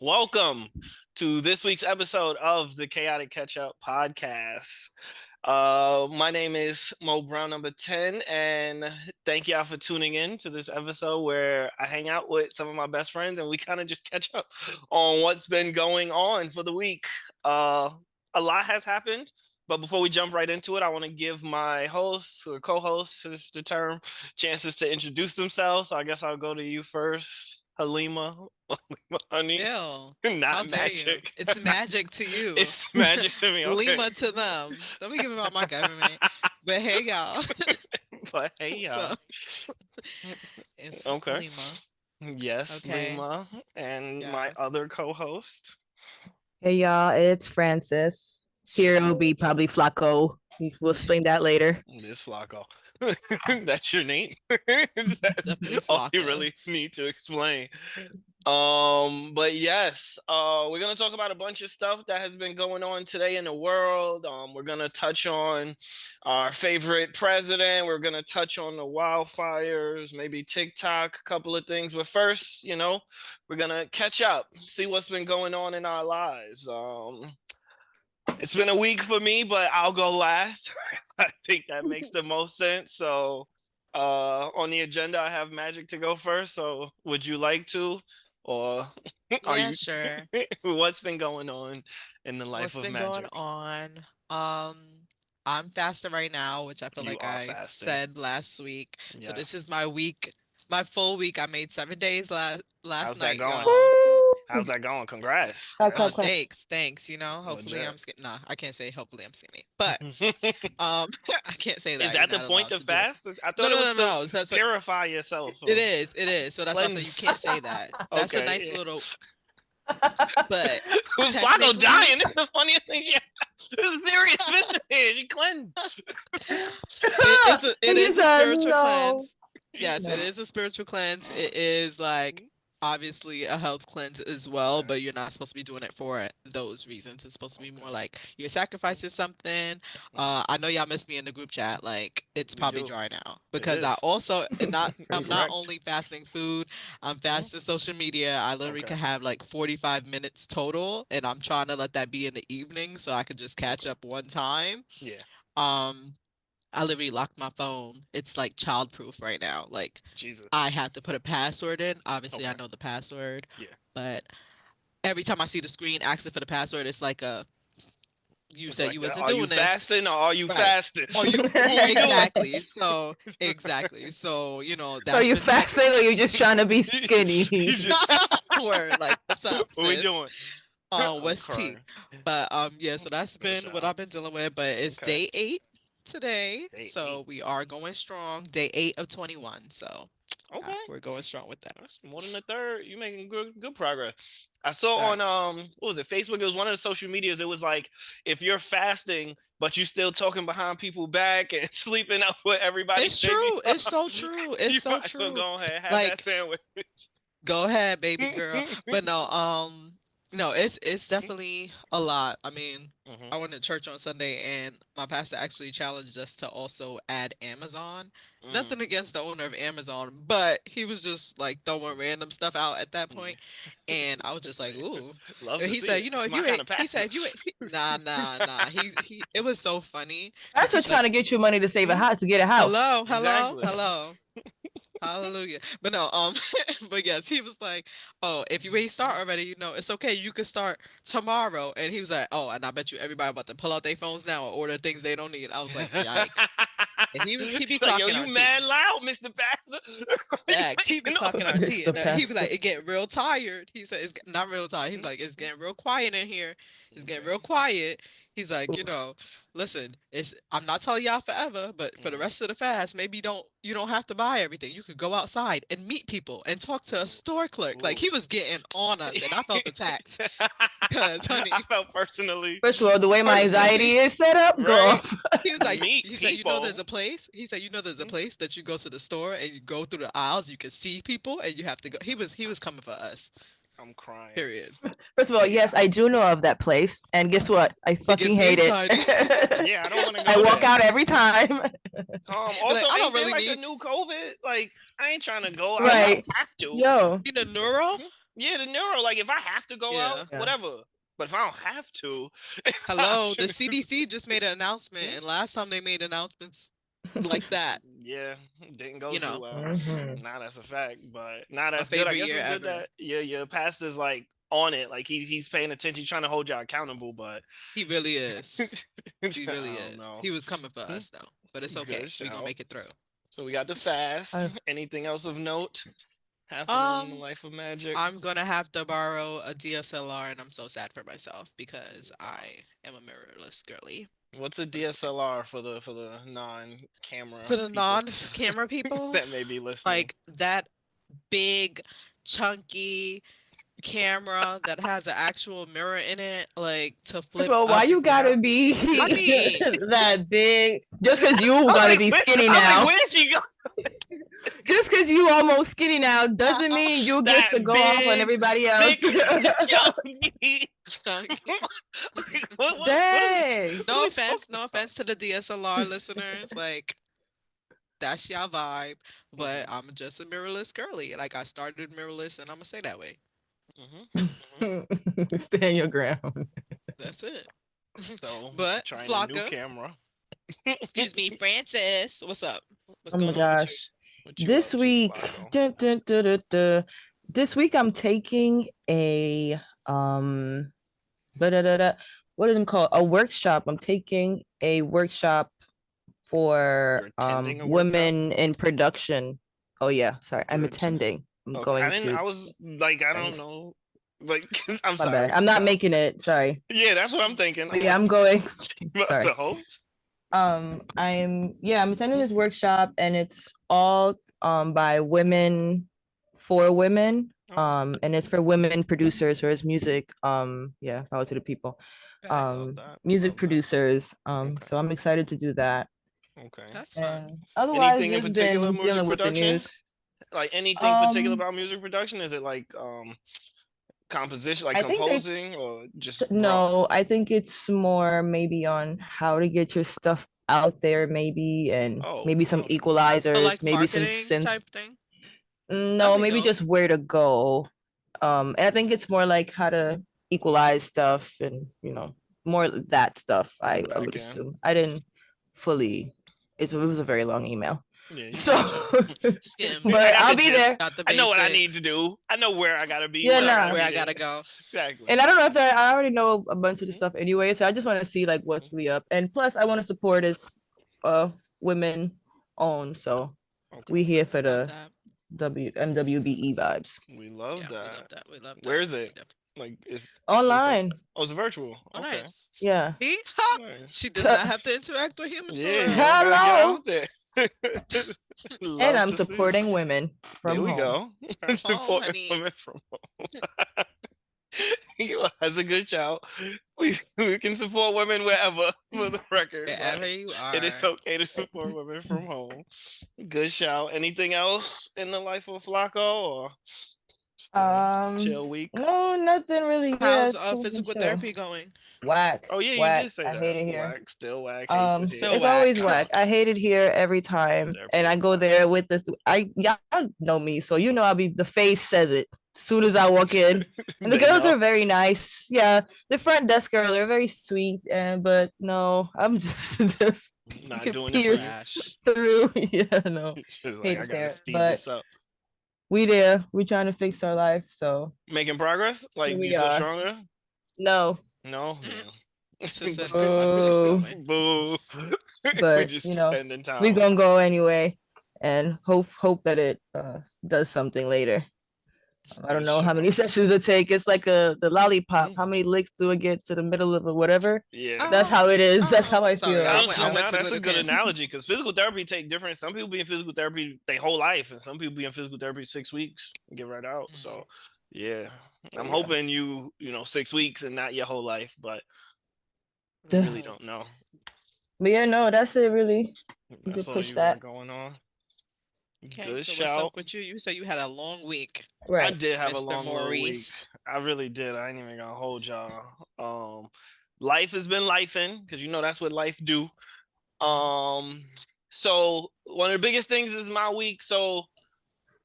Welcome to this week's episode of the Chaotic Catch Up podcast. My name is Mo Brown number 10, and thank y'all for tuning in to this episode where I hang out with some of my best friends and we kind of just catch up on what's been going on for the week. A lot has happened, but before we jump right into it, I want to give my hosts or co-hosts, is the term, chances to introduce themselves. So I guess I'll go to you first, Halima. Honey, Bill, how not dare you? magic. It's magic to you. It's magic to me. Okay. Lima to them. Don't be giving out my government. But hey, y'all. But hey, So y'all. it's Okay. Lima. Yes, Okay. Lima and my Yeah. other co-host. Hey y'all, it's Francis. Here will be probably Flako. We'll explain that later. This Flako. That's your name. That's Definitely all you Flocka. really need to explain. But yes, we're gonna talk about a bunch of stuff that has been going on today in the world. We're gonna touch on our favorite president. We're gonna touch on the wildfires, maybe TikTok, a couple of things. But first, we're gonna catch up, see what's been going on in our lives. It's been a week for me, but I'll go last. I think that makes the most sense. So, on the agenda, I have Magic to go first. So, would you like to, or are Yeah, you? sure. What's been going on in the life What's of been going Magic? on? Um, I'm fasting right now, which I feel You like are I fasting. said last week. So this Yes. is my week, my full week. I made 7 days last How's that night, going? y'all. How's that going? Congrats. Clap, clap, Oh, clap. thanks. Hopefully Legit. I'm skinny. Nah, I can't say hopefully I'm skinny, but I can't say Is that. You're that the not point allowed of to do that. fast? I No, thought no, it was no, to no. That's what purify yourself it or is. It is. So that's why I say you cleanse. can't say that. That's a nice Okay. little, but Who's Flacco technically, dying? This is the funniest thing. This is serious business here. She cleansed. it He is a said spiritual no. cleanse. Yes, it No. is a spiritual cleanse. It is like obviously a health cleanse as well, Okay. but you're not supposed to be doing it for those reasons. It's supposed to be more like you're sacrificing something. Mhm. I know y'all missed me in the group chat. Like it's We probably do. dry now It because I is. also and not It's I'm crazy. not Correct. only fasting food, I'm Mhm. fasting social media. I literally Okay. could have like 45 minutes total, and I'm trying to let that be in the evening so I could just catch up one time. Yeah. Um, I literally locked my phone. It's like childproof right now. Like Jesus. I have to put a password in. Obviously, I Okay. know the password, Yeah. but every time I see the screen asking for the password, it's like a you It's said like, you wasn't are you doing this. fasting or are you Right. fasting? Or you What we doing? exactly. So exactly. So, So that's you been tech fasting or you just trying to be skinny? You just word like what's up, what we sis? doing? I'm What's T? crying. But yeah, so that's Go been what child. I've been dealing with. But it's Okay. day 8 today, Day so 8. we are going strong. Day 8 of 21. So yeah, Okay. we're going strong with that. That's more than a third. You making good progress. I saw on Facts. what was it, Facebook? It was one of the social medias. It was like if you're fasting but you still talking behind people back and sleeping up with everybody It's baby true. It's so moms, true. It's you so might as well true. go ahead have that Like, sandwich. go ahead, baby girl. But no, no, it's definitely a lot. I mean, Hmm. I went to church on Sunday and my pastor actually challenged us to also add Amazon. Mm. Nothing against the owner of Amazon, but he was just like throwing random stuff out at that point, and I was just like, "Ooh." Love And to he see said, it. "You know, It's if my you kind ain't," of he pastor. said, "If you ain't," nah." He it was so funny because That's he what was like, trying to get you money to save a "Hmm? house to get a house. Exactly. Hello." Hallelujah. But no, but yes, he was like, "Oh, if you ain't start already, it's okay. You can start tomorrow." And he was like, "Oh, and I bet you everybody about to pull out their phones now and order things they don't need." I was like, "Yikes." And he be Like, yo, clocking our you mad tea. loud, Mr. Pastor. Facts. He be You know? clocking our tea. Mr. And he be Pastor. like, "It getting real tired." He said, Not real tired." He be like, "It's getting real quiet in here. It's getting Okay. real quiet." He's like, Oof. listen, I'm not telling y'all forever, but for the Mhm. rest of the fast, maybe you don't have to buy everything. You could go outside and meet people and talk to a store clerk. Like Ooh. he was getting on us, and I felt attacked because, I honey, felt personally, First of all, the way my personally, anxiety is set up, go right? off. he was like, Meet he said, there's people. a place. He said, there's a place that you go to the store and you go through the aisles. You can see people, and you have to go. He was coming for us. I'm crying. Period. First of all, But yeah, yes, I do know of that place. And guess what? I it fucking gives me hate it. anxiety. Yeah, I don't want to I go walk there. out every time. Be like, Also, I don't ain't there really like a need new COVID? Like, I ain't trying to go. I what don't Right. have to. Yo. you know neuro. Yeah, the neuro. Like if I have to go out, Yeah. whatever. But if I don't have to, Hello, the CDC just made an announcement, and last time they made announcements like that, yeah, didn't go you too know, well. Mhm. Nah, that's a fact. But nah, my that's good. I favorite guess year it's good ever. that your pastor's like on it. Like he's paying attention, trying to hold y'all accountable. But He really is. He I really don't is. know. He was coming for us though, but it's okay. Good We gonna shout. make it through. So we got the fast. I- Anything else of note happening in the Um, life of Magic? I'm gonna have to borrow a DSLR, and I'm so sad for myself because I am a mirrorless girly. What's a But it's okay. DSLR for the non-camera For the people non-camera people, that may be listening? like that big, chunky camera that has an actual mirror in it, like to First flip of all, why up you and gotta down. be I mean, that big? Just because you I'm gotta like, be where, skinny I'm like, now. where did she go? Just because you almost skinny now doesn't mean you get That to go off on big, everybody else. chunky. chunky. What Dang. No offense, no offense to the DSLR listeners. Like that's your vibe, but Mm-hmm. I'm just a mirrorless girly. Like I started mirrorless, and I'm gonna stay that way. Stand your ground. That's it. So But trying a new Flocka, camera. excuse me, Francis, what's up? What's Oh my going on with you? gosh. What you This up to, week, Flako? this week I'm taking a da-da-da-da. What is it called? A workshop. I'm taking a workshop for You're attending a workshop? women in production. Oh yeah, sorry. I'm You're attending. attending. I'm Okay, I going didn't. to I was like, I don't attend. know. Like, I'm My bad. sorry. I'm not No. making it. Sorry. Yeah, that's what I'm thinking. But I'm yeah, like, I'm going. about Sorry. the host. I'm attending this workshop and it's all by women for women. Oh, And it's for women producers or it's music. Yeah, power to the people. Facts. love that. Music Love that. producers. Okay. So I'm excited to do that. Okay. That's fun. And otherwise Anything in just particular, been music dealing with the production? news. Like anything particular Um, about music production? Is it like composition, like I think they composing, or just broad? no, I think it's more maybe on how to get your stuff out there, maybe, and Oh, maybe some okay. So equalizers, like maybe some marketing synth. type thing. That'd No, be maybe dope. just where to go. And I think it's more like how to equalize stuff and more that stuff. On the I back would end. assume. I didn't fully. It was a very long email, Yeah, you so gotcha. Skimmed. I but got I'll the be there. gist. Got the I know what I need basics. to do. I know where I gotta be, Yeah, when I nah. gotta Where be I gotta there. go. Exactly. And I don't know if I already know a bunch of the Mhm, stuff anyway, so I just want to see like what's mhm. really up. And plus, I want to support it's women owned, so we Okay. here for Love the that. MWBE vibes We love Yeah, we love that. that. We love Where that. is We it? definitely. Like it's in person? online. Oh, it's virtual. Oh, Okay. nice. Yeah. See? Ha! Nice. She does not have to interact with humans for Yeah, you real. don't gotta get Hello. out there. And Love I'm to see. supporting women There from we home. go. From home, Supporting honey. women from home. That's a good shout. We can support women wherever, for the record, Wherever but you it is are. okay to support women from home. Good shout. Anything else in the life of Flacco, or just a chill week? No, nothing really. Yeah, How's chill's been physical chill. therapy going? Whack, Oh yeah, you whack. did say I hate that. it here. Whack, still whack, hates it here. Still It's whack. always whack. I hate it here every Physical time. therapy And I is go whack. there with this. Y'all know me, so you know I'll be the face says it as soon as I walk in. And the They girls know. are very nice. Yeah, the front desk girl, they're very sweet. And but no, I'm just Not doing it for pierced you. Trash. through. Yeah, no, She's like, hate I it gotta there. speed But this up. we there. We trying to fix our life. So Making progress? here Like, you we feel are. stronger? No. No? Mhm. She Yeah. said, no, I'm just Boo. going. Boo. We But just spending we time. gonna go anyway and hope that it does something later. I don't Good know how show. many sessions it take. It's like the lollipop. Mhm. How many licks do it get to the middle of it? Whatever. Yeah. That's how it is. That's how I Sorry, feel. Honestly, I went now too that's a little good Kim. analogy, because physical therapy take different. Some people be in physical therapy their whole life, and some people be in physical therapy 6 weeks and get right out. Mhm. So, yeah, I'm Yeah. hoping you 6 weeks and not your whole life, but I Duh. really don't know. But yeah, no, that's it really. You That's could all push you got that. going on. Okay, Good so what's up shout. with you? You said you had a long week, I Right. did have a Mr. long little week. Maurice. I really did. I ain't even gonna hold y'all. Life has been lifing, because that's what life do. So one of the biggest things is my week. So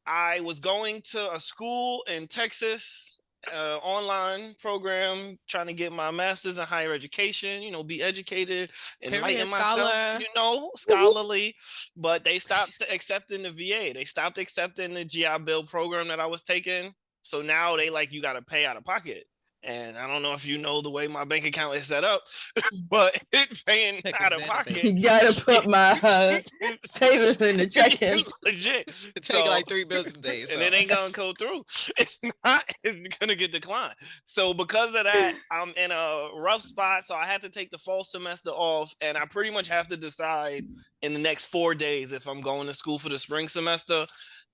I was going to a school in Texas, online program, trying to get my master's in higher education, be educated, enlighten Period, myself, scholar. scholarly. But they stopped accepting the VA. They stopped accepting the GI Bill program that I was taking. So now they you got to pay out of pocket. And I don't know if you know the way my bank account is set up, but paying out of pocket. You gotta put my savings in the checking. Legit. It take like 3 business days. And it ain't gonna go through. It's not gonna get declined. So because of that, I'm in a rough spot. So I had to take the fall semester off, and I pretty much have to decide in the next 4 days if I'm going to school for the spring semester.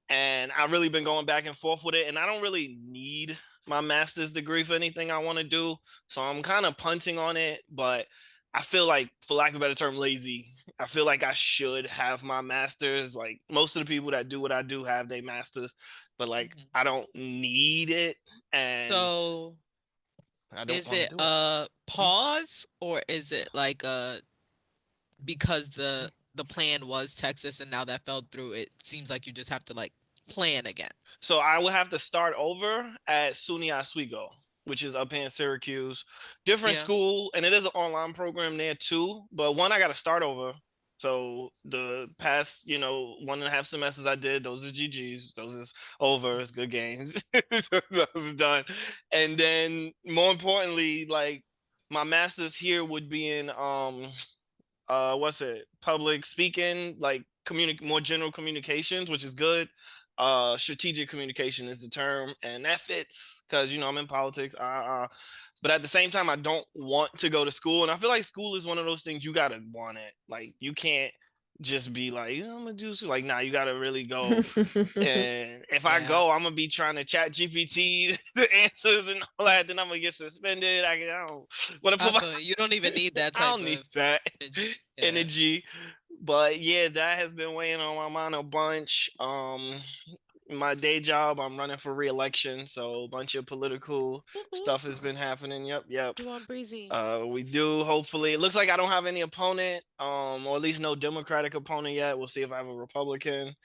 And I've really been going back and forth with it, and I don't really need my master's degree for anything I want to do. So I'm kind of punting on it, but I feel like, for lack of a better term, lazy. I feel like I should have my master's. Like most of the people that do what I do have their masters, but I don't need it. And so is it a pause, or is it like because the plan was Texas and now that fell through, it seems like you just have to plan again? So I will have to start over at SUNY Oswego, which is up here in Syracuse. Different school, and it is an online program there too. But one, I got to start over. So the past, 1.5 semesters I did, those are GGs. Those is over. It's good games. Those are done. And then more importantly, my master's here would be in public speaking, more general communications, which is good. Strategic communication is the term, and that fits because I'm in politics. But at the same time, I don't want to go to school, and I feel like school is one of those things you gotta want it. You can't just be I'm gonna do nah, you gotta really go. And if I go, I'm gonna be trying to chat GPT the answers and all that, then I'm gonna get suspended. I don't want to put you don't even need that type I don't need that energy. But yeah, that has been weighing on my mind a bunch. My day job, I'm running for re-election, so a bunch of political stuff has been happening. Yep. You want breezy? We do. Hopefully, it looks like I don't have any opponent, or at least no Democratic opponent yet. We'll see if I have a Republican.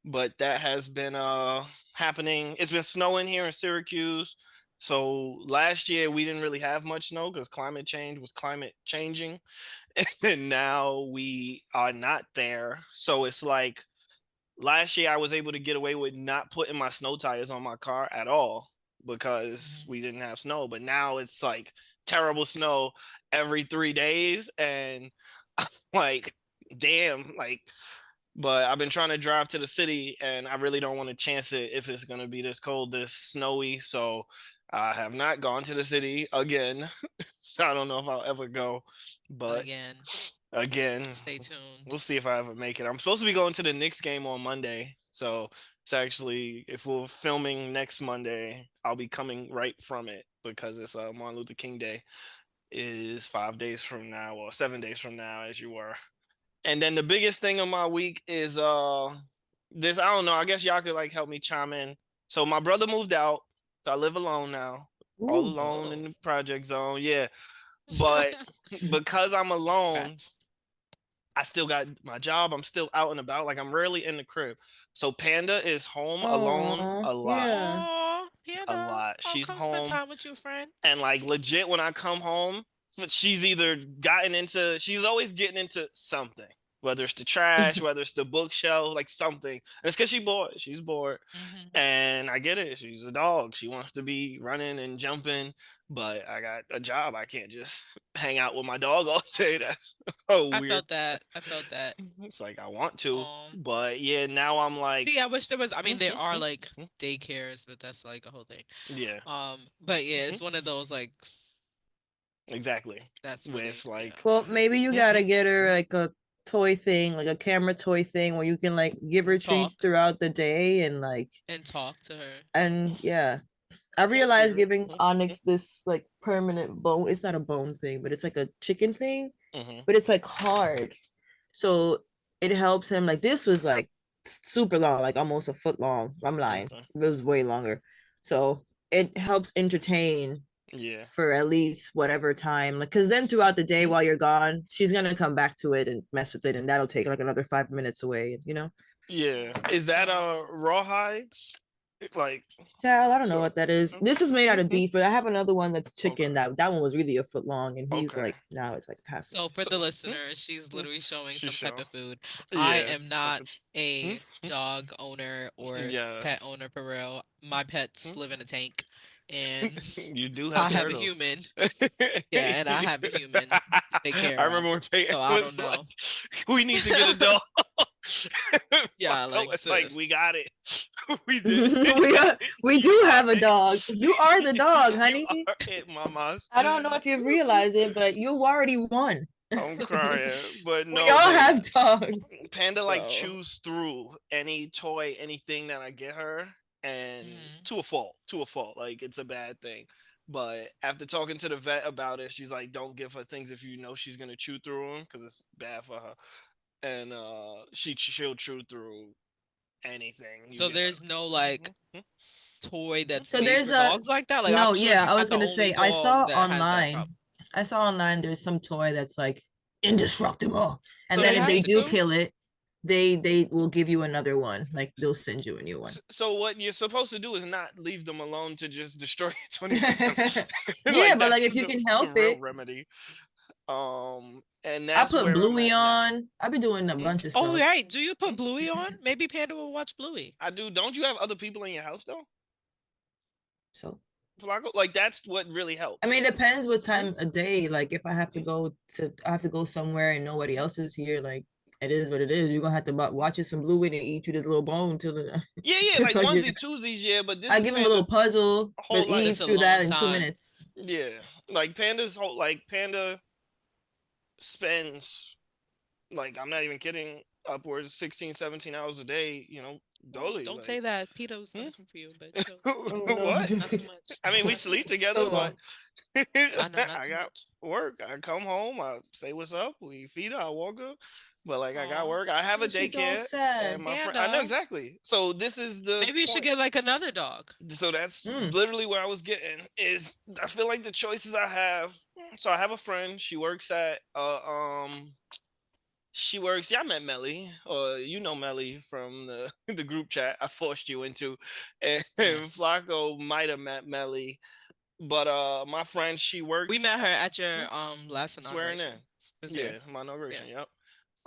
But that has been happening. It's been snowing here in Syracuse. So last year we didn't really have much snow because climate change was climate changing. And now we are not there. So it's last year I was able to get away with not putting my snow tires on my car at all because we didn't have snow. But now it's terrible snow every 3 days. And I'm damn, but I've been trying to drive to the city and I really don't want to chance it if it's going to be this cold, this snowy. So I have not gone to the city again. So I don't know if I'll ever go, but again, stay tuned. We'll see if I ever make it. I'm supposed to be going to the Knicks game on Monday. So it's actually, if we're filming next Monday, I'll be coming right from it because it's Martin Luther King Day is 5 days from now or 7 days from now, as you were. And then the biggest thing of my week is this. I don't know. I guess y'all could help me chime in. So my brother moved out, so I live alone now, all alone in the project zone. Yeah, but because I'm alone, I still got my job. I'm still out and about. I'm rarely in the crib. So Panda is home alone a lot. Yeah. A lot. She's come home. Spend time with your friend. And legit, when I come home, she's either she's always getting into something, whether it's the trash, whether it's the bookshelf, something. And it's because she's bored. And I get it. She's a dog. She wants to be running and jumping, but I got a job. I can't just hang out with my dog all day. That's weird. I felt that. It's I want to, but yeah, now I'm see, I wish there was. I mean, there are daycares, but that's a whole thing. Yeah. But yeah, it's one of those exactly. That's where it's well, maybe you gotta get her a toy thing, a camera toy thing where you can give her treats throughout the day and and talk to her. And yeah, I realized giving Onyx this permanent bone. It's not a bone thing, but it's a chicken thing. But it's hard, so it helps him. This was super long, almost a foot long. I'm lying. It was way longer. So it helps entertain. Yeah. For at least whatever time, because then throughout the day while you're gone, she's gonna come back to it and mess with it, and that'll take another 5 minutes away. Yeah. Is that rawhides? Like, Child, I don't know so. what that is. This is made out of beef, but I have another one that's chicken. Okay. That one was really a foot long, and he's Okay. like now it's like half. So for So, the listeners, she's hmm, literally showing she some type show. of food. I Yeah. am not Hmm, a dog owner or pet yes. owner for real. My pets Hmm. live in a tank, and You do I have have a turtles. human. Yeah, and I have a human to take I care of. remember when Peyton So I don't was like, know. "We need to get a dog." Yeah, Flako like was like, "We sis. got it. We did we it. we You do are have a it. dog. You are the dog, You honey. are it, mamas." I don't know if you realize it, but you already won. I'm crying, but We no, all but have dogs. Panda like So chews through any toy, anything that I get her, and mhm. to a fault, like it's a bad thing. But after talking to the vet about it, she's like, "Don't give her things if you know she's gonna chew through them because it's bad for her." And she'll chew through anything you So get her. there's no like Mhm, toy mhm, that's So made there's for a dogs like that. Like I'm no, sure yeah, she's I not was the gonna only say I dog saw that has that online. problem. I saw online there's some toy that's like indestructible. And So then It if has they to do do. kill it, they will give you another one. Like they'll send you a new one. so what you're supposed to do is not leave them alone to just destroy it 24/7. Yeah, Like but like that's if you the, can the help real it, remedy. And I that's put where I'm Bluey at now. on. I've been doing a Hmm? bunch of Oh stuff. right. Do you put Hmm? Bluey on? Maybe Panda will watch Bluey. I do. Don't you have other people in your house though, So Flacco? Like that's what really I mean, helps. it depends what Hmm? time of day. Like if Hmm? I have to go somewhere and nobody else is here. Like it is what it is. You're gonna have to watch it some Bluey and eat you this little bone till the Yeah, yeah, like till you. onesie twosies, yeah. But this I is give him a little Panda's puzzle, but whole he It's life. eats a through long that in two time. minutes. Yeah, like Panda's whole like Panda spends like I'm not even kidding upwards 16, 17 hours a day. Oh, dolly don't like. say that. Pito's Hmm? gonna come for you, but chill. Oh no. What? Not too much. I mean, we Not too sleep much. together, So but I know, not I too got much. work. I come home, I say what's up, we feed her, I walk her. But like I got Aw. work. I have a oh, she's all daycare and sad. my friend I know Panda. exactly. So this is the Maybe you should point. get like another dog. So that's Mm. literally where I was getting is I feel like the choices I have. So I have a friend, she works at she works. Yeah, I met Melly, or Melly from the the group chat I forced you into, and Yes. Flacco might have met Melly, but my friend she We works met her at hmm, your last swearing in. inauguration. Was there. Yeah, my Yeah. inauguration. Yep.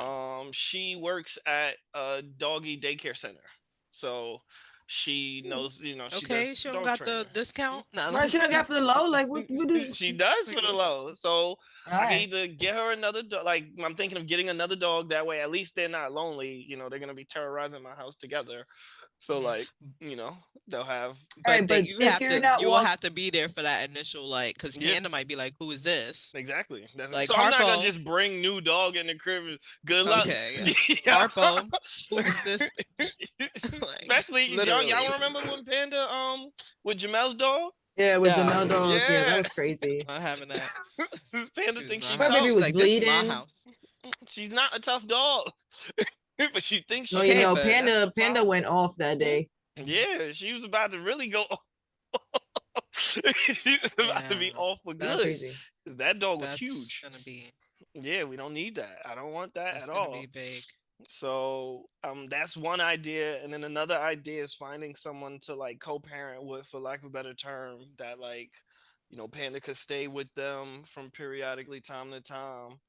So She works at a doggy daycare center, so she knows. She okay, does she don't dog got training. the discount. No, let Why me should I stop. got for the low? Like what is She does Like, for the listen. low. So all I can right. either get her another dog. Like I'm thinking of getting another dog. That way, at least they're not lonely. They're gonna be terrorizing my house together. So Mhm. like, you know, they'll have. All But right, but if you're not you will walk have to be there for that initial like, because Yeah, Panda might be like, "Who is this?" exactly. Like So I'm not gonna Harpo. just bring new dog in the crib. Good luck. Okay, yeah. Yeah. Harpo. Who is this? Like Especially y'all literally. remember when Panda with Jamel's dog? yeah with Yeah, Jamel dog, yeah, that Yeah. was crazy. not having that. Panda She was thinks not she My having that. baby tough. She's was like, "This is my bleeding. house." She's not a tough dog. But she thinks No, she you Okay, is. know, but That's Panda the Panda problem. went off that Hmm? day. mhm. Yeah, she was about to really go. She was about to be Yeah, off for That's good. crazy. that's 'Cause that dog was that's huge. gonna be Yeah, we don't need that. I don't want that that's at gonna be all. big. So that's one idea. And then another idea is finding someone to like co-parent with, for lack of a better term, that like, Panda could stay with them from periodically time to time.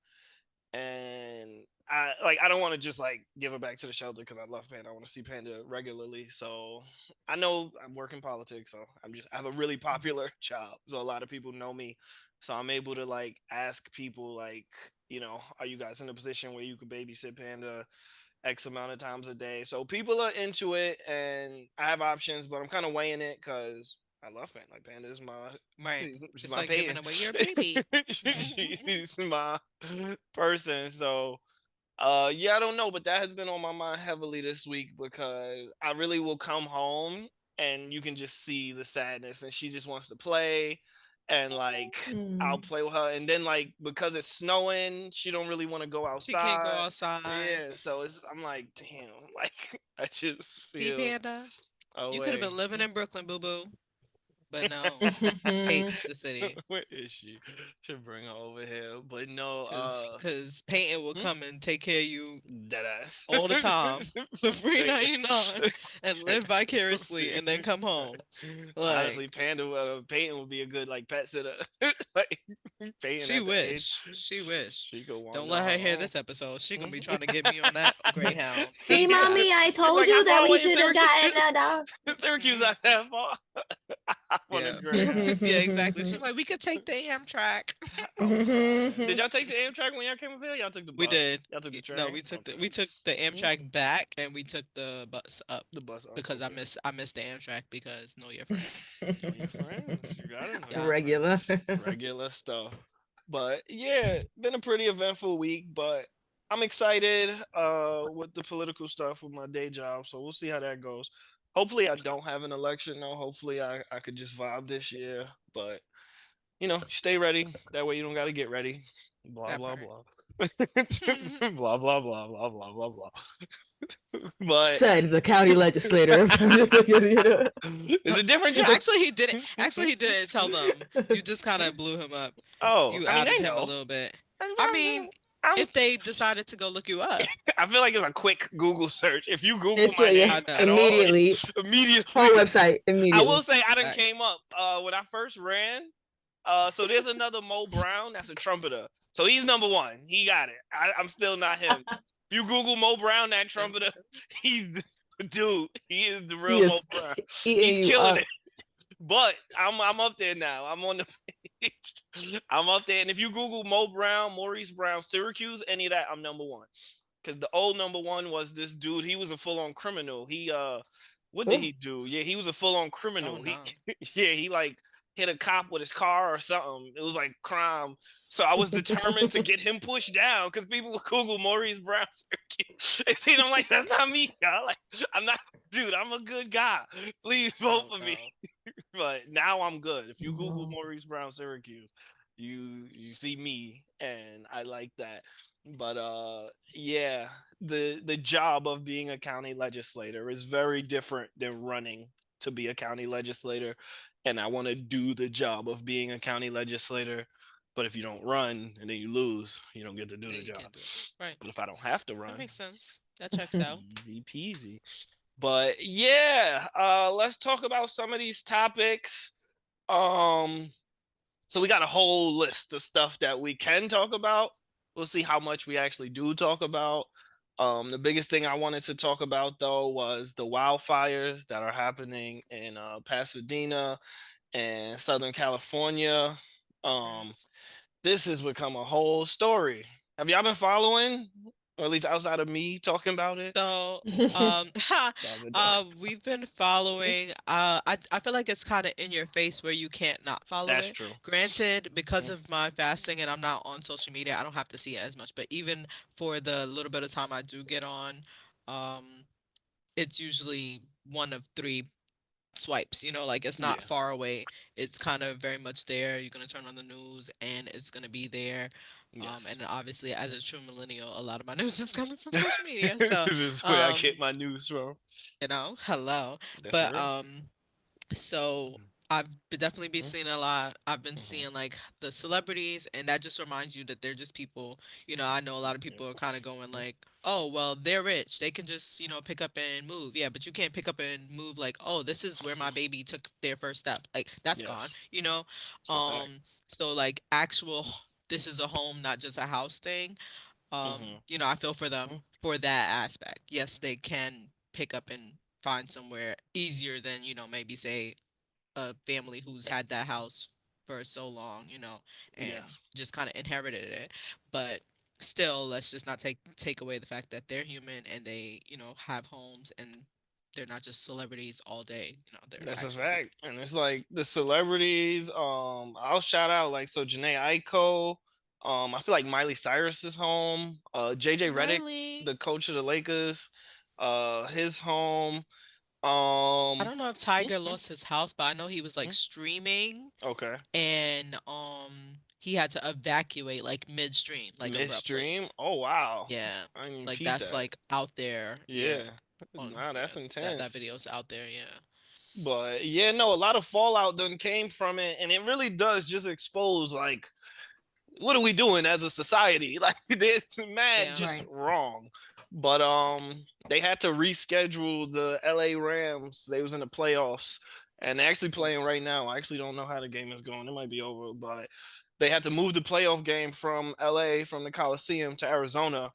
And I don't want to just like give her back to the shelter because I love Panda. I want to see Panda regularly. So I know I'm working politics, so I have a really popular job. So a lot of people know me. So I'm able to like ask people like, are you guys in a position where you could babysit Panda X amount of times a day? So people are into it and I have options, but I'm kind of weighing it because I love Panda. Like Panda is Right. she's It's my like giving Peyton. away your baby. She's my person. So yeah, I don't know, but that has been on my mind heavily this week because I really will come home and you can just see the sadness and she just wants to play and like I'll Mm. play with her and then like because it's snowing, she don't really want to go She can't go outside. outside. Yeah, so I'm like, damn, like I just See, feel Panda, you could have away. been living in Brooklyn, boo boo. but no, hates the city. Where is she? Should bring her over here. But no, Cause Peyton will come and take care of you dead ass. all the time for free Peyton. 99 and live vicariously and then come home. Like Honestly, Peyton would be a good like pet sitter. Like Peyton she at the age wish. She wish. she could Don't wander let her her hear own. this episode. She gonna be trying to get me on that Greyhound See, ASAP. mommy, I She's told like, you how that far we away is should have Syracuse? gotten that dog. Syracuse Mhm. not that far. I want a Yeah. Greyhound. Yeah, exactly. She's like, we could take the Amtrak. I'm crying. Did y'all take the Amtrak when y'all came up here? Y'all took the We bus. did. Y'all took the No, train. Okay. we took the Amtrak back and we took the bus up The bus up. because Okay. I missed the Amtrak because know your friends. Know your friends. You gotta know your Yeah. Regular. friends. Regular stuff. But yeah, been a pretty eventful week, but I'm excited with the political stuff with my day job. So we'll see how that goes. Hopefully I don't have an election though. Hopefully I could just vibe this year. But stay ready. That way you don't gotta get ready. Blah That blah part. blah. Blah blah blah blah blah blah blah. But Said the county legislator. it's a different job. Actually he didn't tell them. You just kind of blew him up. Oh, You I mean outed they him a know. little bit. That's I what I'm mean, saying. I'm if they decided to go look you up, I feel like it's a quick Google search. If you Google It's my yeah, I name know. at all, immediately. immediately. Whole website I immediately. will say I done came Facts. up when I first ran. So there's another Mo Brown that's a trumpeter. So he's number one. He got it. I'm still not him. If you Google Mo Brown, that trumpeter, he's dude. He is the He real Mo is Brown. eating He's you killing up. it. But I'm up there now. I'm on the page. I'm up there. And if you Google Mo Brown, Maurice Brown, Syracuse, any of that, I'm number one. Because the old number one was this dude. He was a full on criminal. He what did he do? Yeah, he was a full on Oh criminal. He no. yeah, he like hit a cop with his car or something. It was like crime. So I was determined to get him pushed down because people would Google Maurice Brown Syracuse. And see, I'm like, that's not me, y'all. Like, I'm not, dude. I'm a good guy. Please vote Oh for me. no. But now I'm good. If you Google No. Maurice Brown Syracuse, you see me, and I like that. But yeah, the job of being a county legislator is very different than running to be a county legislator, and I want to do the job of being a county legislator. But if you don't run and then you lose, you don't get to do Yeah, the you job. can't do it. Right. But if I don't have to That run, makes sense. That checks out. easy peasy. But yeah, let's talk about some of these topics. Um, so we got a whole list of stuff that we can talk about. We'll see how much we actually do talk about. The biggest thing I wanted to talk about though was the wildfires that are happening in Pasadena and Southern California. Um, Yes. this has become a whole story. Have y'all been following, or at least outside of me talking about it? So, No, I've been talking. we've been following. I feel like it's kind of in your face where you can't not follow That's it. true. Granted, because of my fasting and I'm not on social media, I don't have to see it as much. But even for the little bit of time I do get on, um, it's usually one of three swipes, like it's not Yeah. far away. It's kind of very much there. You're gonna turn on the news and it's gonna be there. Yes. And obviously as a true millennial, a lot of my news is coming from social media. So, This is where I um, get my news from. hello. That's for But real. so I've definitely been Mhm, seeing a lot. I've been mhm. seeing like the celebrities, and that just reminds you that they're just people. I know a lot of Yeah. people are kind of going like, "Oh, well, they're rich. They can just, pick up and move." Yeah, but you can't pick up and move like, "Oh, this is where my baby took their first step." Like that's gone, Yes, you know? it's a fact. So like actual this is a home, not just a house thing. Hmm. I feel for them for that aspect. Yes, they can pick up and find somewhere easier than, maybe say a family who's had that house for so long, and Yes, just kind of inherited it. But still, let's just not take away the fact that they're human and they, have homes and they're not just celebrities all day. They're that's a actual people. fact. And it's like the celebrities. I'll shout out like so Janae Aiko. I feel like Miley Cyrus is home. JJ Redick, Miley. the coach of the Lakers, his home. I Um, don't know if Tiger mhm, lost his house, but I know he was like mhm. streaming Okay. and he had to evacuate like midstream, like abruptly. Midstream. Oh wow, Yeah. I didn't even Like peep that's that. like out there. Yeah. Yeah. On Nah, yeah. that's That intense. video's out there, yeah. But yeah, no, a lot of fallout done came from it, and it really does just expose like what are we doing as a society? Like it's mad Yeah. just Right. wrong. But they had to reschedule the LA Rams. They was in the playoffs and they're actually playing right now. I actually don't know how the game is going. It might be over, but they had to move the playoff game from LA from the Coliseum to Arizona.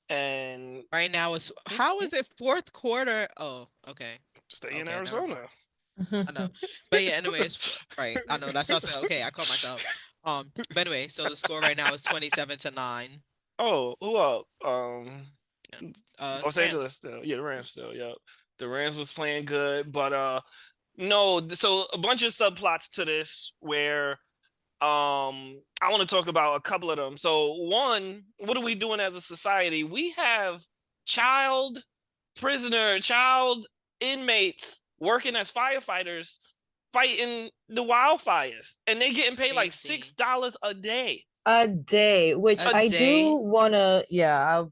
And Right now it's how is it fourth quarter? Oh, okay. stay in Okay, never mind. Arizona. I know. But yeah, anyway, it's right. I know that's what I said. Okay, I caught myself. But anyway, so the score right now is 27-9. Oh, who up? Los Rams. Angeles still. Yeah, the Rams still. Yep. The Rams was playing good, but no, so a bunch of subplots to this where I want to talk about a couple of them. So one, what are we doing as a society? We have child inmates working as firefighters fighting the wildfires and they getting paid like $6 a day. A day, which A I day? do wanna, yeah.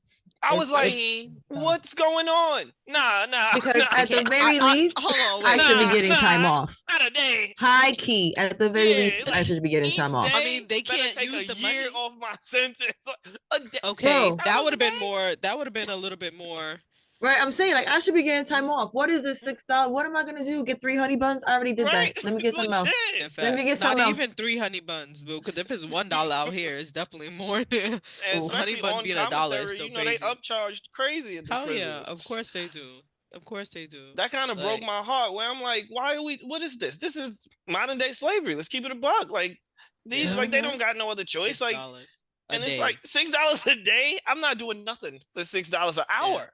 I was like, mean, what's going on? Nah. Because at the very least, hold on, I wait. should be getting time off. Not a day. High key, at the very Yeah, least, I like, should be getting each time off. day I mean, they better can't take use a the year money. off my sentence. A day. Okay, Bro. that would have been $6 a day? more. That would have been a little bit more. Right, I'm saying like I should be getting time off. What is this $6? What am I gonna do? Get 3 honey buns? I already did Right? that. Let me get something else. In Legit. Let me fact, get not something else. even 3 honey buns, boo. Because if it's $1 out here, it's definitely more than And Ooh. honey especially bun on being $1 is commissary, still you know, crazy. they upcharged crazy at the Hell prisons. yeah, of course they do. Of course they do. That kind of broke Like, my heart where I'm like, what is this? This is modern day slavery. Let's keep it a buck. Like these, Yeah. like they don't got no other choice. Like, $6 a and it's day. like $6 a day. I'm not doing nothing for $6 an hour.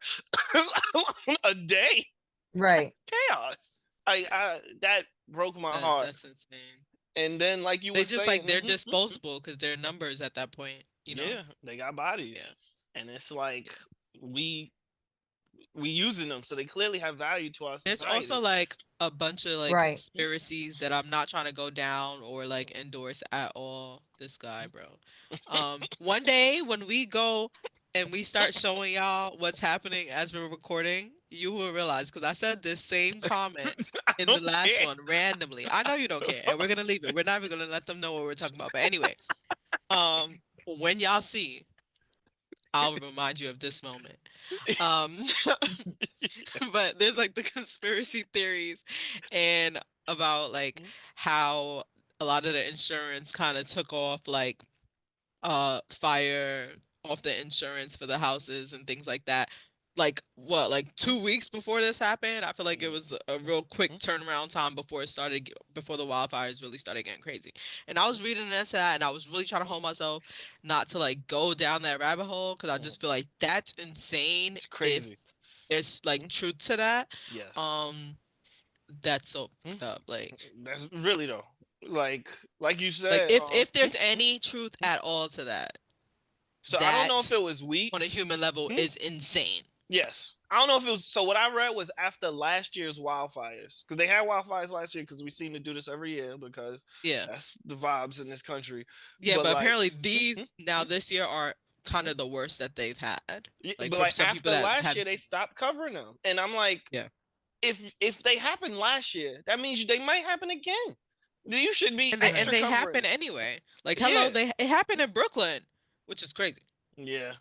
A day. Right. Chaos. That broke my heart. That's insane. And then like you They were just saying, like they're disposable because they're numbers at that point. You know. yeah, they got bodies. Yeah. And it's like we using them, so they clearly have value to our There's society. also like a bunch of like Right. conspiracies that I'm not trying to go down or like endorse at all. This guy, bro. One day when we go and we start showing y'all what's happening as we're recording, you will realize because I said this same comment in the last one randomly. I know you don't care, and we're gonna leave it. We're not even gonna let them know what we're talking about. But anyway, when y'all see, I'll remind you of this moment. But there's like the conspiracy theories and about like how a lot of the insurance kind of took off like fire off the insurance for the houses and things like that. Like what, like 2 weeks before this happened? I feel like it was a real quick turnaround time before before the wildfires really started getting crazy. And I was reading into that and I was really trying to hold myself not to like go down that rabbit hole because I just feel like that's insane. It's crazy. If there's like truth to that. Yes. That's so up. Like that's really though. Like you said. Like if there's any truth at all to that. So I don't know if it was weeks. On a human level is insane. Yes. I don't know if it was. So what I read was after last year's wildfires, because they had wildfires last year, because we seem to do this every year, because that's the vibes in this country. Yeah, but like, apparently these now this year are kind of the worst that they've had. Like, but like after last year, they stopped covering them, and I'm like, if they happened last year, that means they might happen again. You should be and they happen anyway. Like hello, it happened in Brooklyn, which is crazy. Yeah,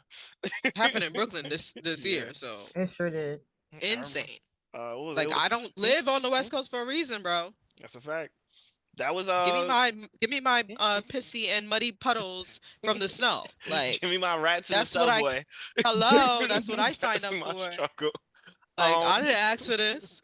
it happened in Brooklyn this year, so it sure did. Insane. Like I don't live on the West Coast for a reason, bro. That's a fact. That was give me my pissy and muddy puddles from the snow. Like give me my rats in the subway. Hello, that's what I signed up for. Struggle. Like I didn't ask for this.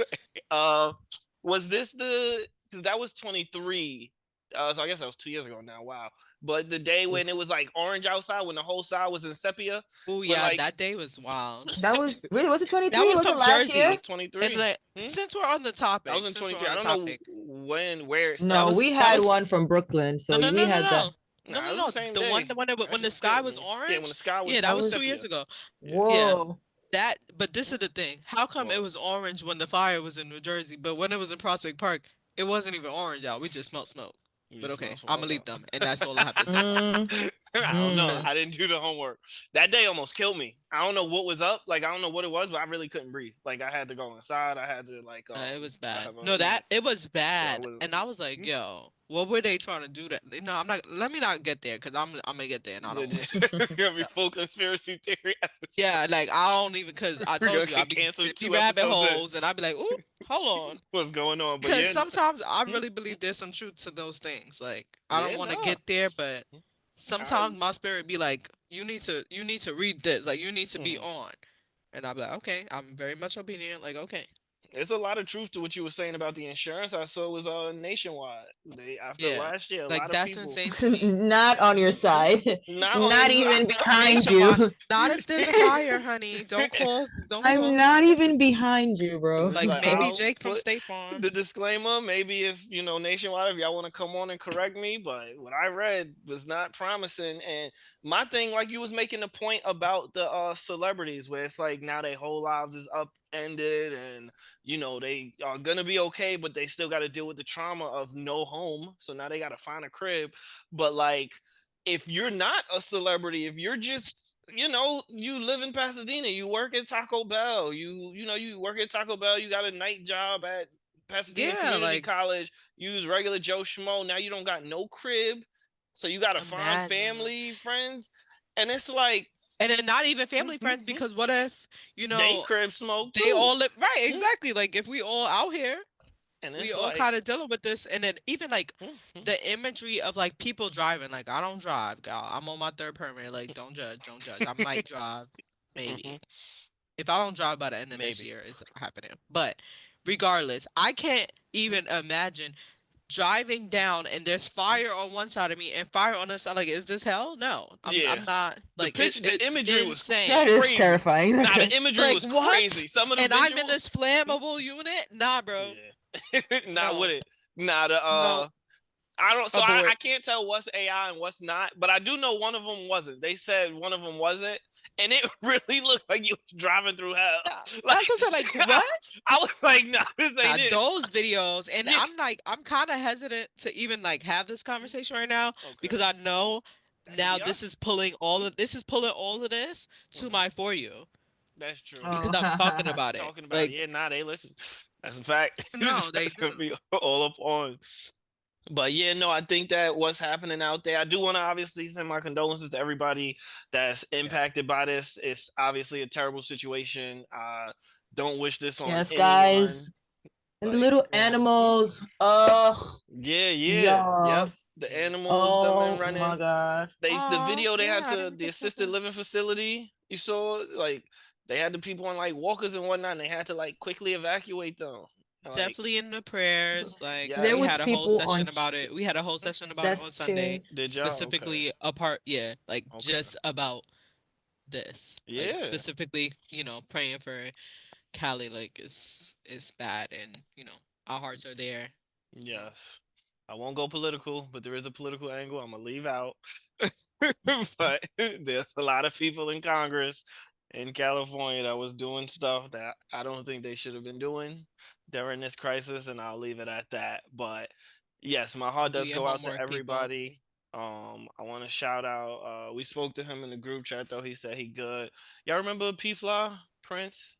Was this that was 23? So I guess that was 2 years ago now. Wow. But the day when it was like orange outside, when the whole side was in sepia. Oh yeah, like, that day was wild. That was really was it 23? That was from Jersey. It was 23. And like, since we're on the topic, I was in 23. I don't know where. No, we had one from Brooklyn, so we had that. No. The one when the sky was orange. Yeah, when the sky was. Yeah, that was 2 years ago. Whoa. Yeah, but this is the thing. How come it was orange when the fire was in New Jersey, but when it was in Prospect Park, it wasn't even orange out? We just smelled smoke. But okay, I'm gonna leave them, and that's all I have to say. I don't know. I didn't do the homework. That day almost killed me. I don't know what was up. Like, I don't know what it was, but I really couldn't breathe. Like, I had to go inside. I had to, like, It was bad. have a, No, that it was so I bad, was, and I was like, "Yo, what were they trying to do? That no, I'm not. Let me not get there because I'm gonna get there, and I don't want to. it's gonna be full conspiracy theory. Yeah, like I don't even because I We're gonna told you I get be canceled it be 2 rabbit episodes in. holes, and I'd be like, "Ooh, hold on," What's going on? But because yeah, sometimes I really believe there's some truth to those things. Like I don't yeah, want to no. get there, but I, sometimes my spirit be like, you need to read this, like you need to be on, and I'd be like, okay, I'm very much obedient. Like okay, There's a lot of truth to what you were saying about the insurance. I saw it was nationwide. They after yeah, last year, a like lot of that's people insane to me. Not on your side. not on Not this. even behind Nationwide. you. Not if there's a fire, honey. Don't I'm call. not even behind you, bro. It's Like like maybe I'll Jake from put State Farm. the disclaimer. Maybe if nationwide, if y'all want to come on and correct me, but what I read was not promising. And my thing, like you was making a point about the celebrities, where it's like now their whole lives is upended, and they are gonna be okay, but they still got to deal with the trauma of no home. So now they got to find a crib. But like, if you're not a celebrity, if you're just, you live in Pasadena, you work at Taco Bell, you work at Taco Bell, you got a night job at Pasadena Yeah, Community like College, you use regular Joe Schmo, now you don't got no crib, so you got to find imagine. family, friends, and it's like, And then not even family friends because what if, they crib smoke they too. all live right, exactly. Like if we all out here, And we it's all like, kind of dealing with this and then even like the imagery of like people driving, like I don't drive, girl. I'm on my third permit. Like don't judge, don't judge. I might drive, maybe. If I don't drive by the end of this maybe. year, it's happening. But regardless, I can't even imagine driving down and there's fire on one side of me and fire on the side. Like, is this hell? No, Yeah. I'm not. The Like, picture, the it's imagery was insane. That is crazy. terrifying. Nah, the imagery Like was what? crazy. Some of the And I'm in visuals. this flammable unit? Nah, bro. Yeah. Not with No, it. Nah, the no. I don't. So I Abort. can't tell what's AI and what's not, but I do know one of them wasn't. They said one of them wasn't, and it really looked like you was driving through hell. That's what I said. Like what? I was like, no, this ain't it. Those videos, and Yeah. I'm kind of hesitant to even like have this conversation right now Okay. because I know That could now be us. this is pulling all of this to my For You That's true. because Oh. I'm talking about it. Talking about it. Like Yeah, nah, they listen. That's a fact. no, they That's do. gonna be all up on. But yeah, no, I think that what's happening out there. I do want to obviously send my condolences to everybody that's impacted by this. It's obviously a terrible situation. Don't wish this on Yes, anyone. guys. And the Like, little animals. Oh, yeah, yeah, y'all. yep. The animals that been Oh my running. god. The Oh video they had yeah, I to didn't the think about assisted that. living facility. You saw, like, they had the people on like walkers and whatnot, and they had to like quickly evacuate them. Like, Definitely in the prayers. Like There yeah, we was had a whole people session on about it. We had a whole session about it on chest Sunday, tunes. did y'all? Okay, specifically apart. Yeah, like okay, just about this. Like yeah. specifically, praying for Cali. Like it's bad, and our hearts are there. Yes. I won't go political, but there is a political angle I'm gonna leave out. But there's a lot of people in Congress in California that was doing stuff that I don't think they should have been doing during this crisis, and I'll leave it at that. But yes, my heart Do does your go out to homework, people. everybody. I want to shout out. We spoke to him in the group chat though. He said he good. Y'all remember P Fly Prince?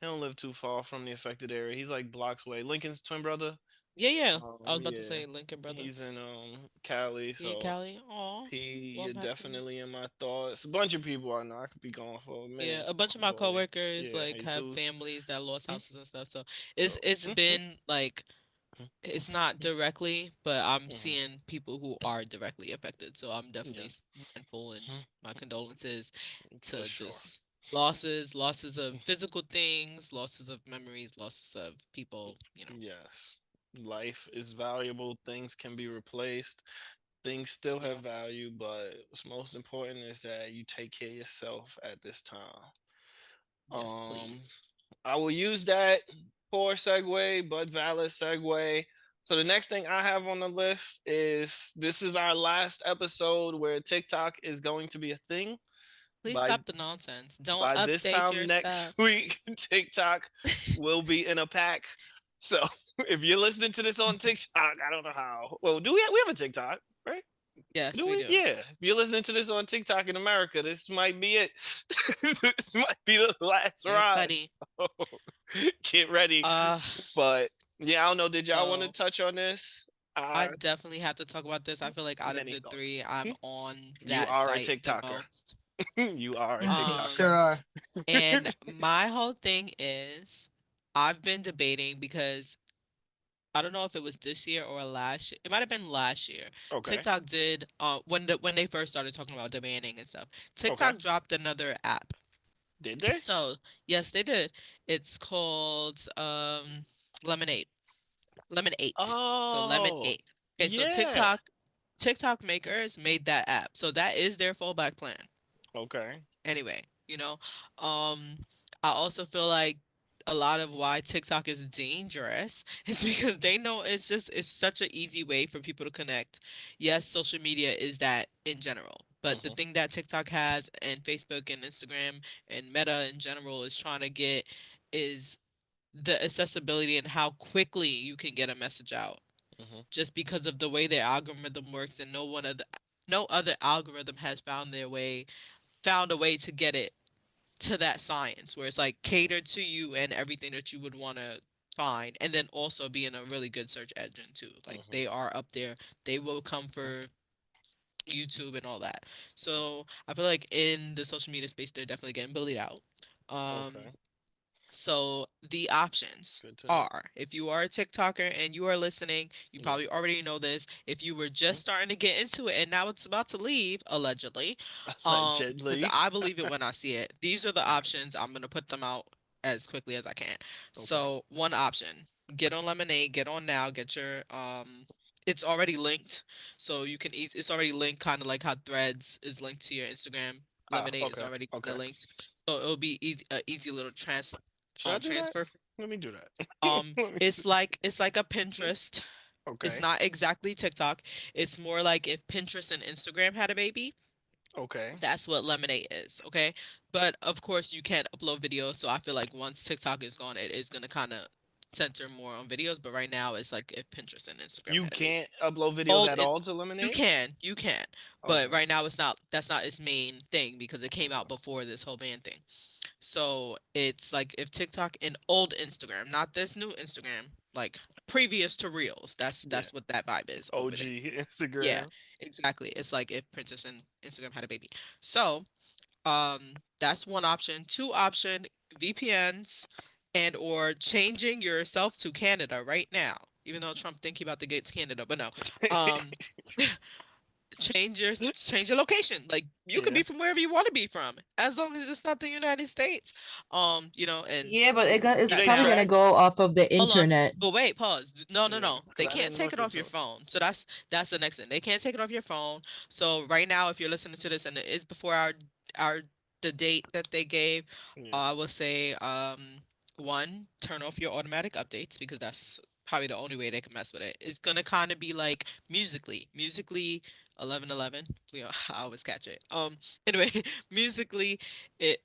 He don't live too far from the affected area. He's like blocks away. Lincoln's twin brother. Yeah, yeah. I was about to Yeah, say Lincoln brother. he's in Cali, Yeah, so Cali. Aw. he Well, I'm happy. definitely in my thoughts. A bunch of people I know. I could be going for a Yeah, minute, a bunch of my but coworkers yeah, like have Jesus. families that lost Hmm? houses and stuff. So it's So, it's been like it's not mhm, directly, but I'm mhm, seeing people who are directly affected. So I'm definitely yes, mindful and mhm, my condolences for to sure. just losses of physical things, losses of memories, losses of people. Yes, life is valuable. Things can be replaced. Things still have Yeah. value, but what's most important is that you take care of yourself at this time. Yes, please. Um, I will use that poor segue, but valid segue. So the next thing I have on the list is this is our last episode where TikTok is going to be a thing. Please By stop the nonsense. Don't by this update time your next stuff. week, TikTok will be in a pack. So if you're listening to this on TikTok, I don't know how. Well, do we have a TikTok, right? Yes, Do we we? do. Yeah. If you're listening to this on TikTok in America, this might be it. This might be the last Get ride. ready. So get ready. Uh, But yeah, I don't know. Did y'all want to so touch on this? I Uh, definitely have to talk about this. I feel like out of Many the thoughts. three, I'm on You that are a site the TikToker. most. You are a Um, TikToker. Sure are. and my whole thing is I've been debating because I don't know if it was this year or last year. It might have been last year. Okay. TikTok did when they first started talking about demanding and stuff. Okay. TikTok dropped another app. Did they? So, yes, they did. It's called Lemonade. Lemon 8. So Lemon Oh, 8. Okay, so yeah. TikTok makers made that app. So that is their fallback plan. Okay. Anyway, I also feel like a lot of why TikTok is dangerous is because they know it's such an easy way for people to connect. Yes, social media is that in general, but the Hmm. thing that TikTok has and Facebook and Instagram and Meta in general is trying to get is the accessibility and how quickly you can get a message out Hmm. just because of the way their algorithm works and no other algorithm has found a way to get it to that science where it's like catered to you and everything that you would want to find and then also being a really good search engine too. Like Hmm. they are up there. They will come for YouTube and all that. So I feel like in the social media space they're definitely getting bullied out. Um Okay. so the options Good to know. are if you are a TikToker and you are listening, you Yeah. probably already know this. If you were Mhm. just starting to get into it and now it's about to leave, allegedly, because Allegedly. I believe it when I see it. These are the Okay. options. I'm gonna put them out as quickly as I can. Okay. So one option, get on Lemonade, get on now, get your it's already linked. So you can it's already linked kind of like how Threads is linked to your Instagram. Oh, Lemonade is okay. already kind Okay. of linked. So it'll be easy, easy little Should I do that? transfer. Let me do that. Let me do It's like a Pinterest. It's Okay. not exactly TikTok. It's more like if Pinterest and Instagram had a baby. Okay. That's what Lemonade is, okay? But of course, you can't upload videos, so I feel like once TikTok is gone, it is gonna kind of center more on videos. But right now, it's like if Pinterest and Instagram You had a baby. can't upload videos Old, at all it's to Lemonade? you can, but Okay. right now it's not. That's not its main thing because it came Okay. out before this whole ban thing. So it's like if TikTok and old Instagram, not this new Instagram, like previous to Reels. Yeah. That's what that vibe is over there. OG Yeah, Instagram. exactly. It's like if Princess and Instagram had a baby. So, that's one option. Two option, VPNs and or changing yourself to Canada right now. Even though Trump think he about to get to Canada, but no. Um, change your location. Like you could Yeah. be from wherever you want to be from, as long as it's not the United States. And Yeah, but Do it's they probably now gonna track? go off of the hold on, internet. but wait, pause. No, no, Yeah, no. because They I can't didn't take look it off into your it. phone. So that's the next thing. They can't take it off your phone. So right now, if you're listening to this and it is before our the date that they gave, Yeah. I will say one, turn off your automatic updates because that's probably the only way they can mess with it. It's gonna kind of be like musically 11:11. I always catch it. Anyway, musically it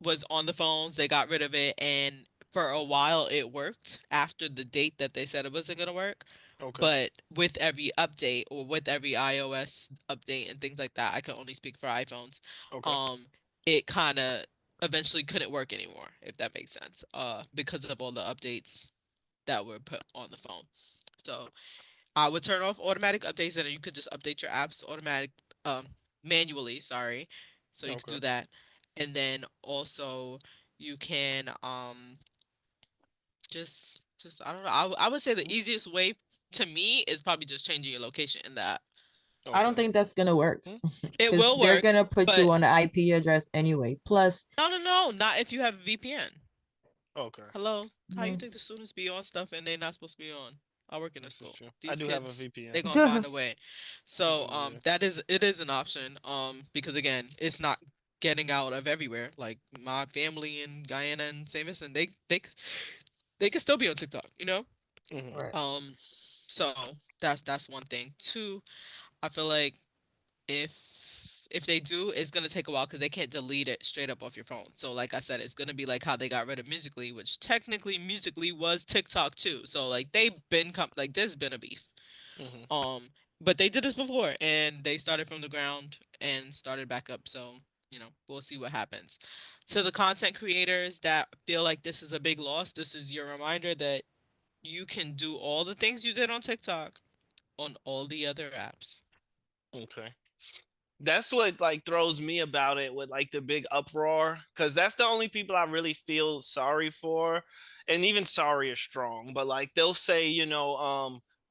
was on the phones. They got rid of it, and for a while it worked after the date that they said it wasn't gonna work. Okay. But with every update or with every iOS update and things like that, I can only speak for iPhones. Okay. Um, it kind of eventually couldn't work anymore, if that makes sense. Because of all the updates that were put on the phone. So I would turn off automatic updates, and then you could just update your apps um, manually. Sorry, so you could Okay. do that, and then also you can just I don't know. I would say the easiest way to me is probably just changing your location in that. I don't Okay. think that's gonna work Hmm. It because will they're work, gonna put you but on an IP address anyway. Plus, no, not if you have a VPN. Okay. Hello, how you mm, think the students be on stuff and they're not supposed to be on? I work in a This is school. true. I These do have a kids, VPN. they're gonna find a way. So Yeah. it is an option. Because again, it's not getting out of everywhere. Like my family in Guyana and St. Vincent, they can still be on TikTok, you know? Hmm. right. Um, so that's one thing. Two, I feel like if they do, it's gonna take a while because they can't delete it straight up off your phone. So like I said, it's gonna be like how they got rid of Musically, which technically Musically was TikTok too. So like they've been like there's been a beef. Hmm. Um But they did this before, and they started from the ground and started back up. So, we'll see what happens. To the content creators that feel like this is a big loss, this is your reminder that you can do all the things you did on TikTok on all the other apps. Okay. That's what like throws me about it with like the big uproar, because that's the only people I really feel sorry for. And even sorry is strong, but like they'll say,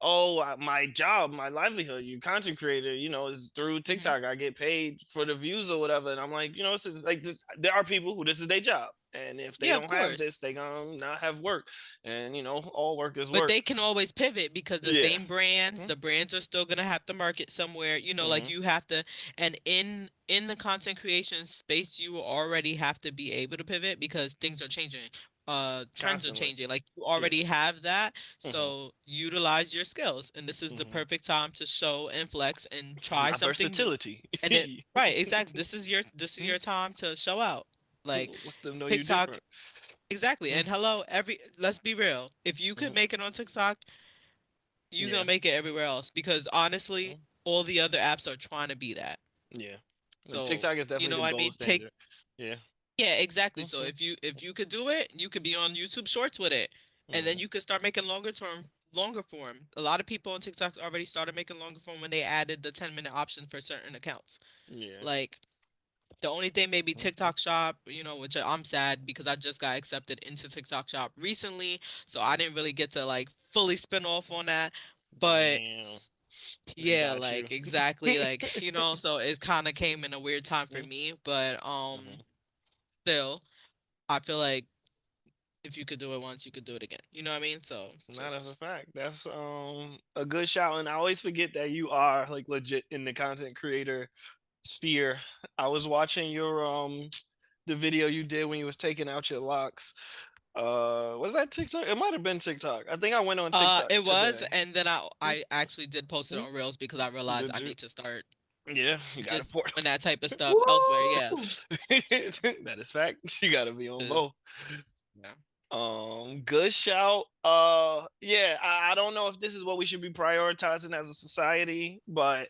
oh, my job, my livelihood, you content creator, is through Hmm. TikTok. I get paid for the views or whatever. And I'm like, it's just, like there are people who this is their job, and if they Yeah, of don't have this, course. they gonna not have work. And all work is But work. they can always pivot because the Yeah. same brands, Hmm. the brands are still gonna have to market somewhere. Like Hmm. you have to, and in the content creation space, you already have to be able to pivot because things are changing. Trends are Constantly. changing. Like you Yeah. already have that, Hmm. so utilize your skills. And this is the Hmm. perfect time to show and flex and try My something new. versatility. And it right, exactly. This is your time to show out. Like Let them know you TikTok. different. Exactly. And hello, let's be real. If you could Mhm. make it on TikTok, you Yeah. gonna make it everywhere else because honestly, Mhm. all the other apps are trying to be that. Yeah. And So, TikTok is definitely the what I mean? gold standard. Yeah. Yeah, exactly. So Mhm. if you could do it, you could be on YouTube Shorts with it. And then Mhm. you could start making longer form. A lot of people on TikTok already started making longer form when they added the 10-minute option for certain accounts. Yeah. Like the only thing maybe Mhm. TikTok Shop, which I'm sad because I just got accepted into TikTok Shop recently, so I didn't really get to like fully spin off on that. But Damn. They yeah, got you. like exactly, like so it kind of came in a weird time for Mhm. me, but Mhm. still, I feel like if you could do it once, you could do it again. You know what I mean? So Nah, that's a just fact. That's a good shout, and I always forget that you are like legit in the content creator sphere. I was watching your the video you did when you was taking out your locks. Was that TikTok? It might have been TikTok. I think I went on TikTok it was, today. and then I actually did post it Mhm. on Reels because I realized Did I you? need to start Yeah, you got to just port doing that type of stuff elsewhere. Yeah. Woo! that is fact. You got to be on 'Cause- both. yeah. Good shout. Yeah, I don't know if this is what we should be prioritizing as a society, but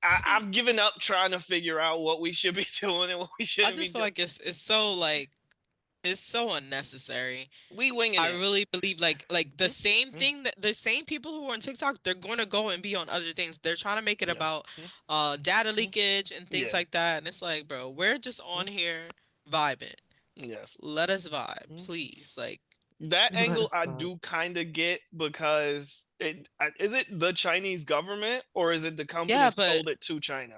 I've given up trying to figure out what we should be doing and what we I shouldn't be just feel doing. like it's so like it's so unnecessary. We winging I it. really believe like the Hmm? same Hmm? thing that the same people who are on TikTok, they're going to go and be on other things. They're trying to make it Yes. about data Hmm? leakage and things Yeah. like that. And it's like, bro, we're just on Hmm? here vibing. Yes. Let us vibe, Hmm? please. Like, That Let angle us I stop. do kind of get, because is it the Chinese government or is it the company yeah, but sold it to China?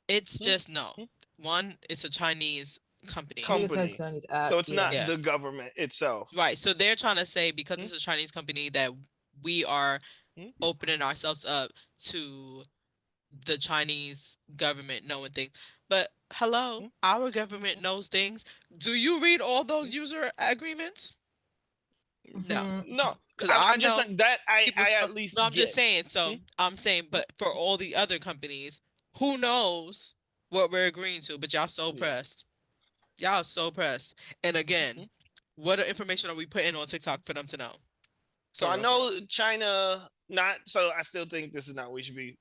it's Hmm? just no. Hmm? One, it's a Chinese company. I think it's like Company. Chinese So app. it's Yeah. not Yeah. the government itself. Right. So they're trying to say because Hmm? it's a Chinese company that we are Hmm? opening ourselves up to the Chinese government knowing things. But hello, Hmm? our government knows things. Do you read all Hmm? those user agreements? No, Mhm. No, because I I just know that people I scroll. at No, least I'm just get. saying. Hmm? So I'm saying, Hmm? but for all the other companies, who knows what we're agreeing to? But y'all so Yeah. pressed. Y'all so pressed. And again, Hmm? what information are we putting on TikTok for them to know? So For I real, for real. know China not. So I still think this is not what we should be.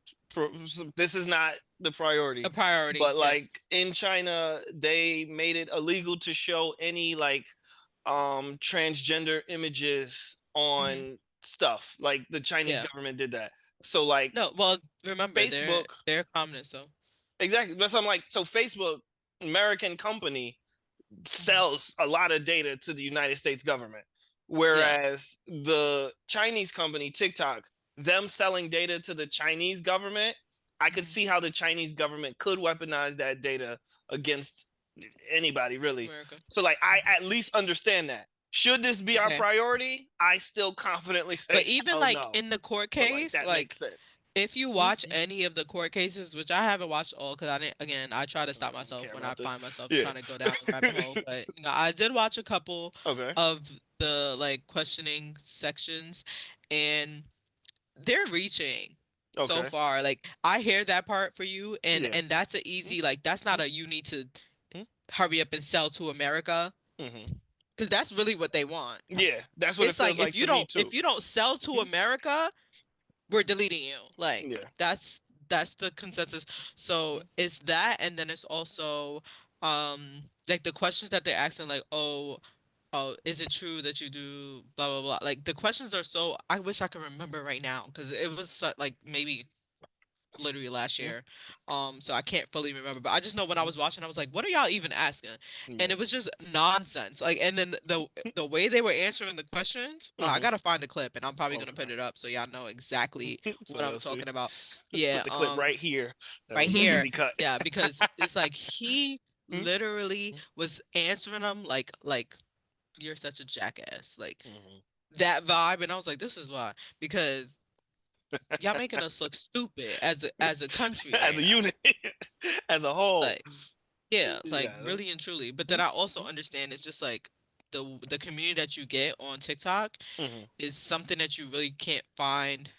This is not the A priority. priority. But Yeah. like in China, they made it illegal to show any like transgender images Hmm. on stuff. Like the Chinese Yeah. government did that. So like No, well, remember they're Facebook, they're communists, so. exactly. That's what I'm like. So Facebook, American company, Mhm. sells a lot of data to the United States government. Yeah. Whereas the Chinese company, TikTok, them selling data to the Chinese government, I could Mhm. see how the Chinese government could weaponize that data against anybody, really. America. So, like, I Mhm. at least understand that. Should this be our Okay. priority? I still confidently But say even hell like no. in the court But, like, case, that makes like sense. if you Hmm? watch any of the court cases, which I haven't watched all because I didn't, again, I try to I stop don't myself care when I about this. find myself Yeah. trying to go down the rabbit hole. But I did watch a couple Okay. of the like questioning sections, and they're reaching so Okay. far. Like I hear that part for you, and Yeah. and that's an easy like that's not a you need to hurry up and sell to America Mm-hmm. because that's really what they want. Yeah, that's what it It's like feels like if you to me don't too. if you don't sell to Hmm? America, we're deleting you. Like Yeah. that's the consensus. So it's that, and then it's also like the questions that they're asking, like, oh, is it true that you do blah blah blah? Like the questions are so, I wish I could remember right now because it was like maybe literally last year. So I can't fully remember, but I just know when I was watching, I was like, what are y'all even asking? And Yeah. it was just nonsense. Like, and then the way they were answering the questions, I gotta find a clip, and I'm probably gonna put Okay. it up so y'all know exactly So what I'm they'll see. talking about. Yeah, Put the clip right here. That'll right be here. easy cut. Yeah, because it's like he literally was answering them like you're such a jackass, like that vibe, and I was like, this is why, because y'all making us look stupid as a country As right a now. unit, as a whole. Like, yeah, like Yeah. really and truly. But then I also understand it's just like the community that you get on TikTok is something that you really can't find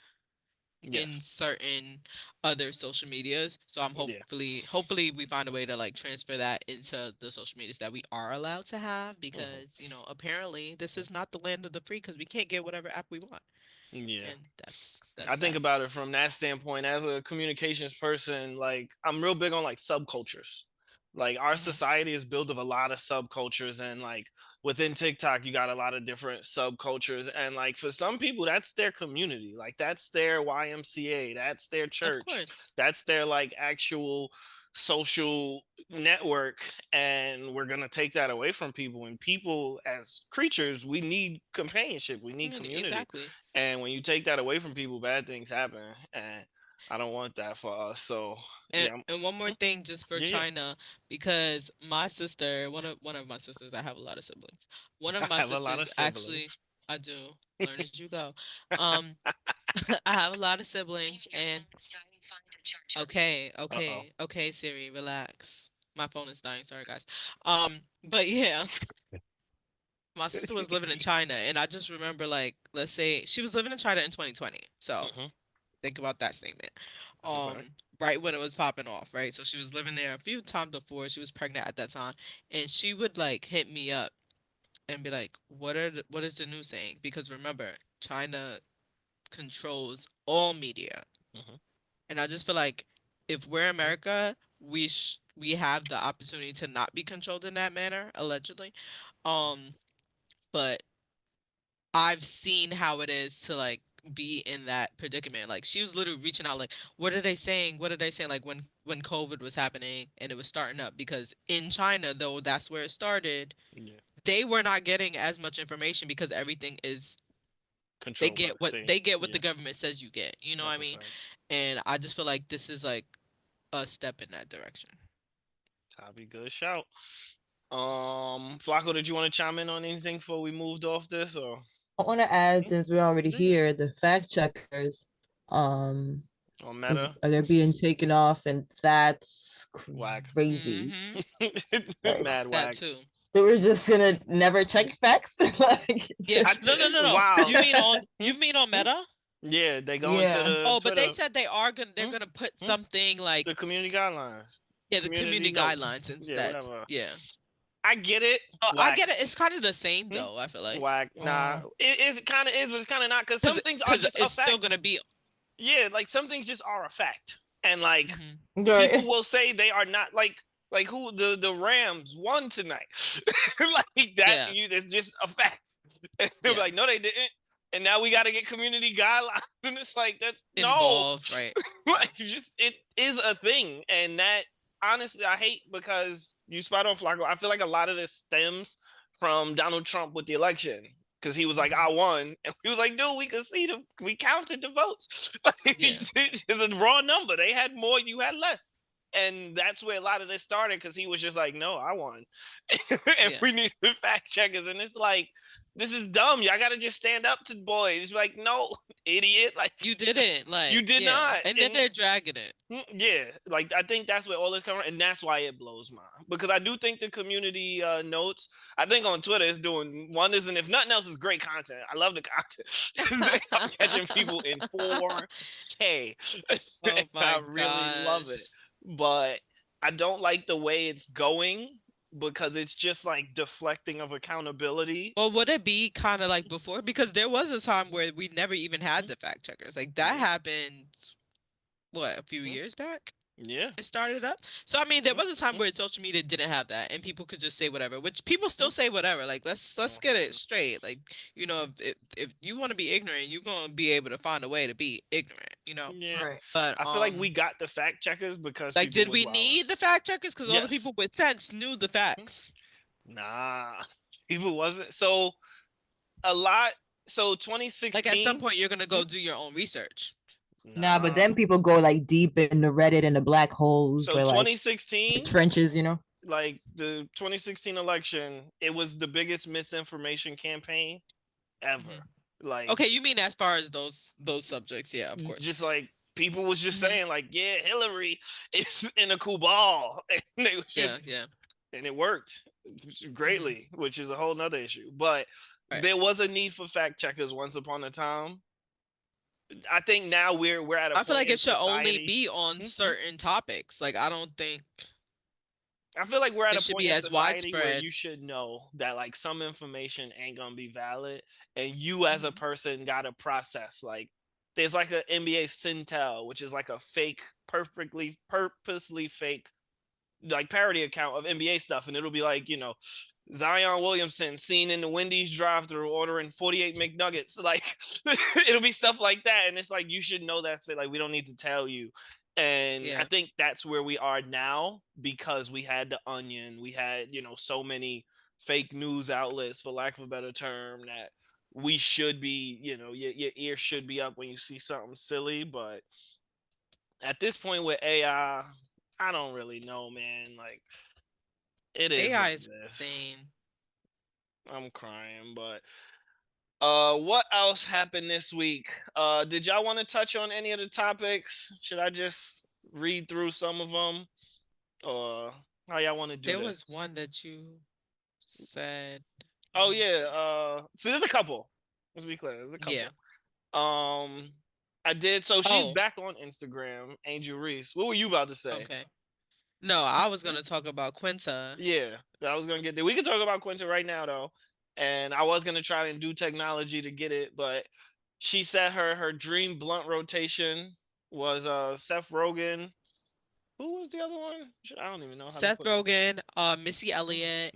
in Yes. certain other social medias. So I'm Yeah. hopefully we find a way to like transfer that into the social medias that we are allowed to have, because apparently this is not the land of the free, because we can't get whatever app we want. Yeah. And I that's think that. about it from that standpoint as a communications person. Like, I'm real big on like subcultures. Like, our society is built of a lot of subcultures, and like within TikTok, you got a lot of different subcultures. And like for some people, that's their community. Like, that's their YMCA, that's their Of church, course. that's their like actual social network. And we're gonna take that away from people. And people, as creatures, we need companionship, we need community. Exactly. And when you take that away from people, bad things happen. And I don't want that for us. So And yeah, and one more thing just for yeah, yeah. China, because my sister, one of my sisters, I have a lot of siblings. One of I my have a lot of sisters actually, siblings. I do, learn as you go. Um, I have a lot of siblings, and okay, Uh oh. okay, okay, Siri, relax. My phone is dying. Sorry, guys. But yeah, my sister was living in China, and I just remember, like, let's say she was living in China in 2020. So think about that statement. That's a fact. Right when it was popping off, right? So she was living there a few times before. She was pregnant at that time, and she would like hit me up and be like, what is the news saying?" Because remember, China controls all media, Hmm. and I just feel like if we're America, we have the opportunity to not be controlled in that manner, allegedly. Um, but I've seen how it is to like be in that predicament. Like she was literally reaching out like, what are they saying? What are they saying? Like when COVID was happening and it was starting up, because in China, though that's where it started, Yeah. they were not getting as much information because everything is, Controlled by the state. they get what the Yeah. government says you get. You know what I That's a mean? fact. And I just feel like this is like a step in that direction. Copy. Good shout. Flacco, did you want to chime in on anything before we moved off this, or? I want to add, Hmm? since we're already Yeah. here, the fact checkers, um, On Meta, they're being taken off, and that's whack. crazy. Mm-hmm. Like, Mad That whack. too. so we're just gonna never check facts, like, Yeah. I, No, no, it's no, no. wild. You mean on Meta? Yeah, they go into yeah. the Oh, but they Twitter. said they're Hmm? gonna put Hmm? something like The community guidelines, yeah, the community community notes. guidelines Yeah, instead. whatever. Yeah. I get it. I Whack. get it. It's kind of the same Hmm? though, I feel like. Whack. Nah, it is kind of is, but it's kind of not, because some things are Cuz just a it's still fact. going to be Yeah, like some things just are a fact, and like people Right. will say they are not. Like who the Rams won tonight, like that. yeah. It's just a fact. And they're Yeah. like, no, they didn't. And now we got to get community guidelines, and it's like that's no. Involved, right? Like, just it is a thing, and that honestly I hate, because you spot on, Flacco. I feel like a lot of this stems from Donald Trump with the election, because he was like, Hmm. I won. And he was like, dude, we could see we counted the votes. Like, Yeah. it's a raw number. They had more, you had less. And that's where a lot of this started, because he was just like, no, I won. And Yeah. we need fact checkers. And it's like, this is dumb. Y'all got to just stand up to the boys. It's like, no, idiot. Like, You didn't you like did yeah. not. And then they're dragging it. Yeah, like I think that's where all this comes from, and that's why it blows my mind. Because I do think the community notes, I think on Twitter is doing wonders, and if nothing else, is great content. I love the content. They are catching people in 4K. Oh I my really love it, gosh. but I don't like the way it's going. because it's just like deflecting of accountability. Well, would it be kind of like before? Because there was a time where we never even had the fact checkers. Like that happened, what, a few years back? Yeah. It started up. So I mean, there was a time where social media didn't have that, and people could just say whatever. Which people still say whatever. Like let's get it straight. Like if you want to be ignorant, you're gonna be able to find a way to be ignorant. Yeah. Right. But I feel like we got the fact checkers because like, people did was we wilding. need the fact checkers? Because all the Yes. people with sense knew the facts. Nah, people wasn't. So a lot. So 2016. Like at some point, you're gonna go do your own research. Nah, but then people go like deep in the Reddit and the black holes So or like 2016 trenches, you know? like the 2016 election, it was the biggest misinformation campaign ever. Like, Okay, you mean as far as those subjects? Yeah, of course. just like people was just saying like, yeah, Hillary is in a cabal, and they was just, yeah, and it worked greatly, which is a whole nother issue. But there was a need for fact checkers once upon a time. I think now we're at a I feel point like in it should only society. be on certain topics. Like I don't think I feel like we're at it a should point be in as society where widespread. you should know that like some information ain't gonna be valid, and you as a person gotta process. Like, there's like an NBA Centel, which is like a fake, purposely fake, like parody account of NBA stuff, and it'll be like, Zion Williamson seen in the Wendy's drive-thru ordering 48 McNuggets. Like, it'll be stuff like that, and it's like you should know that's it. Like, we don't need to tell you. And I think that's where we are now, because we had the Onion, we had so many fake news outlets, for lack of a better term, that we should be, your ear should be up when you see something silly. But at this point with AI, I don't really know, man. Like, it is AI what is it is. insane. I'm crying. But what else happened this week? Did y'all want to touch on any of the topics? Should I just read through some of them, or how y'all want to do There this? was one that you said. Oh yeah. So there's a couple. Let's be clear. There's a couple. Yeah. I did. So she's back on Instagram, Angel Reese. What were you about to say? Okay. No, I was gonna talk about Quinta. Yeah, I was gonna get there. We can talk about Quinta right now though, and I was gonna try and do technology to get it, but she said her dream blunt rotation was Seth Rogen. Who was the other one? I don't even know. Seth Rogen, Missy Elliott,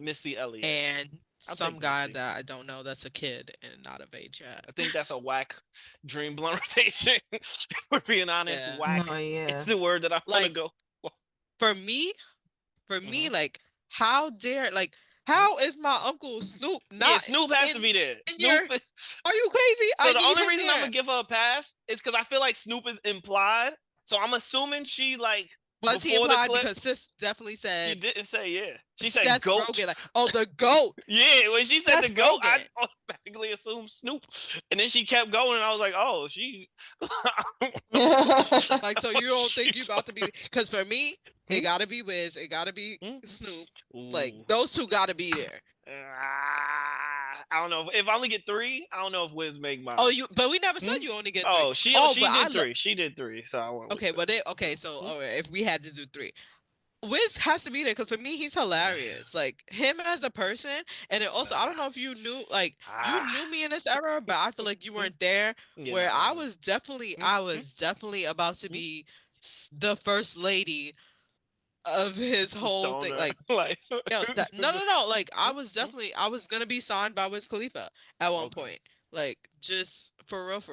and some guy that I don't know. That's a kid and not of age yet. I think that's a whack dream blunt rotation. If we're being honest, whack. No, yeah. It's the word that I want to go. For me, like, how is my Uncle Snoop not? Yeah, Snoop has to be there. Snoop is. Are you crazy? So the only reason I'm gonna give her a pass is because I feel like Snoop is implied. So I'm assuming she like. Was he implied? Because sis definitely said. She didn't say yeah. She said Seth goat. Rogen, like, oh, the goat. Yeah, when she said Seth the goat, Rogen. I automatically assumed Snoop, and then she kept going, and I was like, oh, she. Like, so you don't think you about to be? Because for me, it gotta be Wiz, it gotta be Snoop. Like, those two gotta be there. I don't know if I only get 3. I don't know if Wiz make mine. Oh, but we never said you only get 3. Oh, she did 3. She did 3. So I went. Okay, but if we had to do 3, Wiz has to be there because for me he's hilarious. Like him as a person, and then also I don't know if you knew, like you knew me in this era, but I feel like you weren't there. Where I was definitely about to be the first lady of his whole thing. Like no. Like I was gonna be signed by Wiz Khalifa at one point. Like just for real.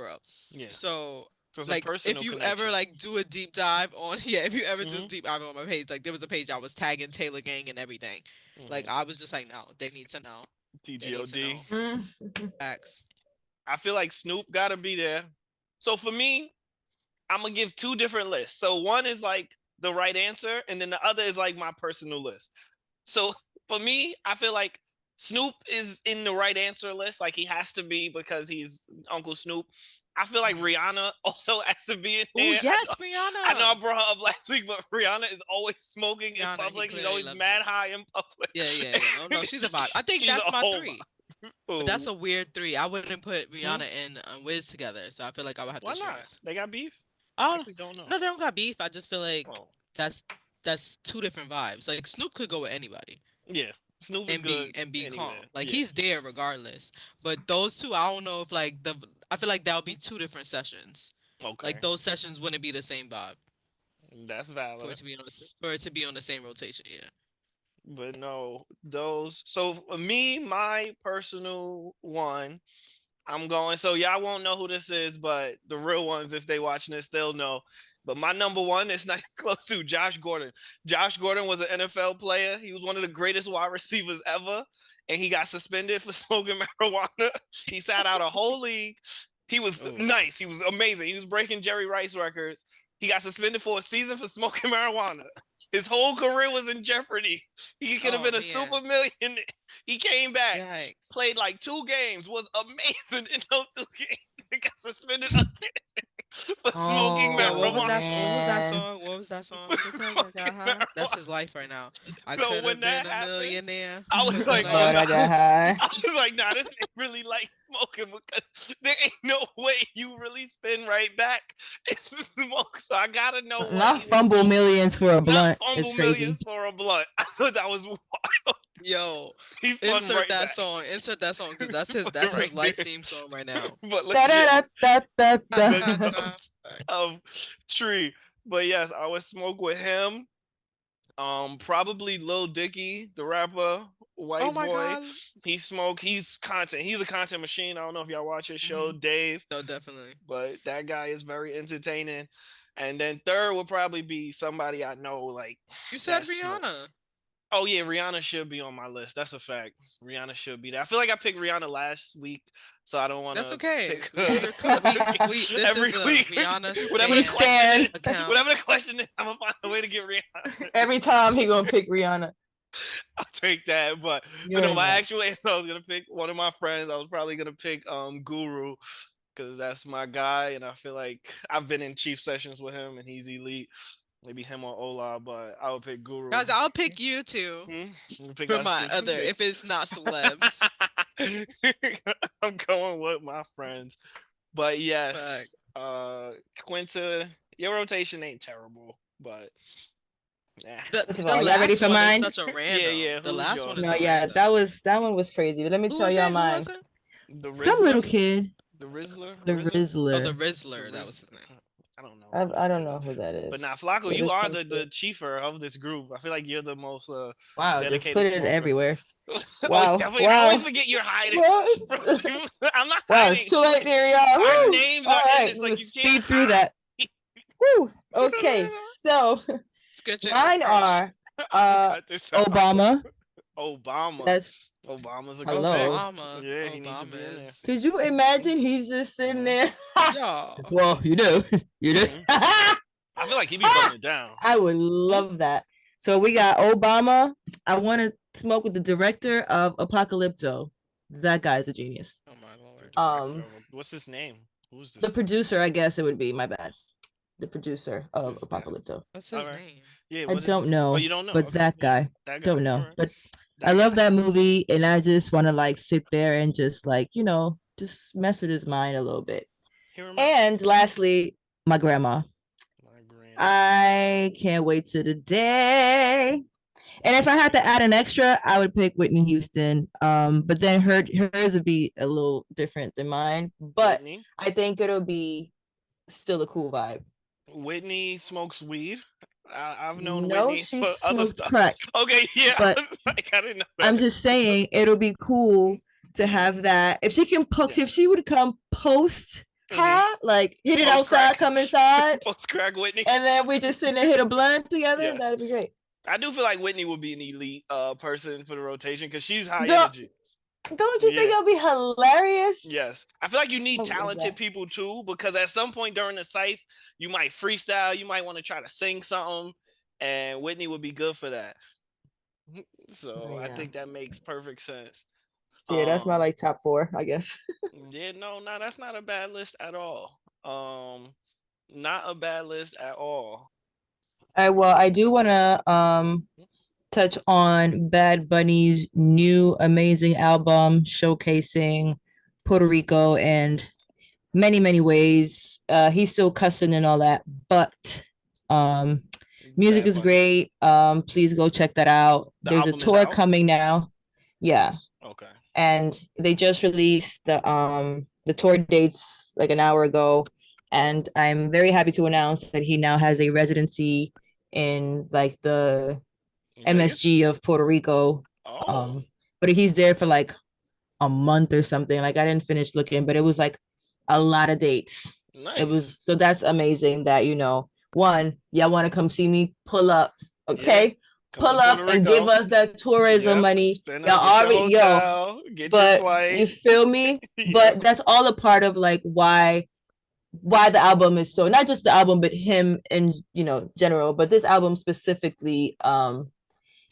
Yeah. So like if you ever like do a deep dive on if you ever do a deep dive on my page, like there was a page I was tagging Taylor Gang and everything. Like I was just like, no, they need to know. TGOD. Facts. I feel like Snoop gotta be there. So for me, I'm gonna give 2 different lists. So one is like the right answer, and then the other is like my personal list. So for me, I feel like Snoop is in the right answer list. Like he has to be because he's Uncle Snoop. I feel like Rihanna also has to be in there. Oh yes, Rihanna. I know I brought her up last week, but Rihanna is always smoking in public. She's always mad high in public. Yeah. No, she's a vibe. I think that's my 3. But that's a weird 3. I wouldn't put Rihanna and Wiz together, so I feel like I would have to choose. Why not? They got beef? I actually don't know. No, they don't got beef. I just feel like that's 2 different vibes. Like Snoop could go with anybody. Yeah, Snoop is good and be calm. anywhere. Like Yeah. he's there regardless. But those two, I don't know if I feel like that would be two different sessions. Okay, Like those sessions wouldn't be the same vibe that's for it valid. to be for it to be on the same rotation. Yeah. But no, those. So for me, my personal one, I'm going. So y'all won't know who this is, but the real ones, if they watching this, they'll know. But my number one is not close to Josh Gordon. Josh Gordon was an NFL player. He was one of the greatest wide receivers ever, and he got suspended for smoking marijuana. He sat out a whole league. He was Ooh. nice. He was amazing. He was breaking Jerry Rice records. He got suspended for a season for smoking marijuana. His whole career was in jeopardy. He could have Oh been a man. super millionaire. He came back, Yikes. played like 2 games, was amazing in those 2 games. He got suspended again for smoking Yo, what was marijuana. that? What was that man. song? What was that song? Because I got high. That's his life right now. I So could when have been that a happened, millionaire. I was But like, then oh God, no. I got high. I was like, nah, this ain't really like smoking because there ain't no way you really spin right back and smoke. So I gotta know what Not he was fumble smoking. millions for a Not blunt. It's fumble crazy. millions for a blunt. I thought that was wild. Yo, He spun insert right that back. song. Insert that song because Put it that's his right life there. theme song right now. But Da, legit. da, da, da, But da, da. Tree. But yes, I would smoke with him. Probably Lil Dicky, the rapper, Oh white my boy. God. He's content. He's a content machine. I don't know if y'all watch his show, Mhm. Dave, No, definitely. but that guy is very entertaining. And then third would probably be somebody I know, like You said that smoke. Rihanna. Oh yeah, Rihanna should be on my list. That's a fact. Rihanna should be there. I feel like I picked Rihanna last week, so I don't want That's to okay. pick We her you're we this every is a week. Rihanna Whatever the We stan question stand. is, account. whatever the question is, I'm gonna find a way to get Rihanna. Every time he gonna pick Rihanna. I'll take that. But You're no, my nuts. actual answer, I was gonna pick one of my friends. I was probably gonna pick Guru because that's my guy, and I feel like I've been in chief sessions with him, and he's elite. Maybe him or Ola, but I would pick Guru. Guys, I'll pick you too You pick for us my too. other if it's not celebs. I'm going with my friends. But yes, Facts. Quinta, your rotation ain't terrible, but First of The all, y'all ready last for one is mine? such a yeah, random. yeah. The Who's last one yours? is No, a yeah, random. that one was crazy. But let me Who tell was y'all it? Who mine. was it? The Some little Rizzler, kid, the Rizzler, the Rizzer, Oh, the Rizzler. the Rizzler. That was Riz. his name. I don't know who I this don't kid know is, who that but is, now Flako, but you it's are some the kid. chiefer of this group. I feel like you're the most Wow, just put dedicated it smoker. everywhere. Oh, Wow, I always wow, forget you're hiding. what? I'm not Wow, it's hiding. too late there, y'all. Our Woo! names All are in right, this. we're Like gonna you can't speed through hide. that. Woo! Okay, so Sketching mine across. are I'm gonna cut this out. Obama. Obama. That's Obama's a good pick. hello. Obama. Yeah, he needs to be in Obama there. is. Could you imagine he's just sitting Mhm. there? Y'all. Well, you do. You do. Mhm. I feel like he be putting it down. I would love that. So we got Obama. I want to smoke with the director of Apocalypto. That guy's a genius. Oh my The lord. director of what's his name? Who's this? The producer, I guess it would be, my bad. The producer of Is that Apocalypto. What's all his right? name? Yeah, I what is don't this? Oh, know, you don't know? but Okay. that Yeah. guy. That guy. Don't All know. right. But I That love guy. that movie and I just want to like sit there and just like, just mess with his mind a little bit. Hear him out. And lastly, my grandma. My granny. I can't wait to the day. And if I had to add an extra, I would pick Whitney Houston. But then hers would be a little different than mine. But Whitney. I think it'll be still a cool vibe. Whitney smokes weed. I've known No, Whitney she for other smokes stuff. crack. Okay, yeah. But Like, I didn't know I'm that. just saying it'll be cool to have that. If she can post, if Yes. she would come post high, like hit it Post outside, crack. come inside, Post crack Whitney. and then we just sit and hit a blunt together, Yes. that'd be great. I do feel like Whitney would be an elite person for the rotation because she's high Don't- energy. Don't you think Yeah. it'll be hilarious? Yes. I feel like you need I love talented that. people too, because at some point during the scythe, you might freestyle, you might want to try to sing something, and Whitney would be good for that. So Oh, I yeah. think that makes perfect sense. So yeah, that's my like top 4, I guess. Yeah, no, that's not a bad list at all. Not a bad list at all. All right, well, I do want to touch on Bad Bunny's new amazing album showcasing Puerto Rico and many ways. He's still cussing and all that, but Music Bad is Bunny. great. Please go check that out. The There's a album is tour out. coming now. Yeah. Okay. And they just released the tour dates like an hour ago. And I'm very happy to announce that he now has a residency in like the In Vegas. MSG of Puerto Rico. Oh, But he's there for like a month or something. Like I didn't finish looking, but it was like a lot of dates. It was nice. so that's amazing that one, y'all want to come see me pull up, Yeah. okay? Come to Pull Puerto up and give Rico. us that tourism Yep. money. Spend Y'all up, get your already hotel, get your but you flight. feel me? Yep. But that's all a part of like why the album is so not just the album, but him in general. But this album specifically, Is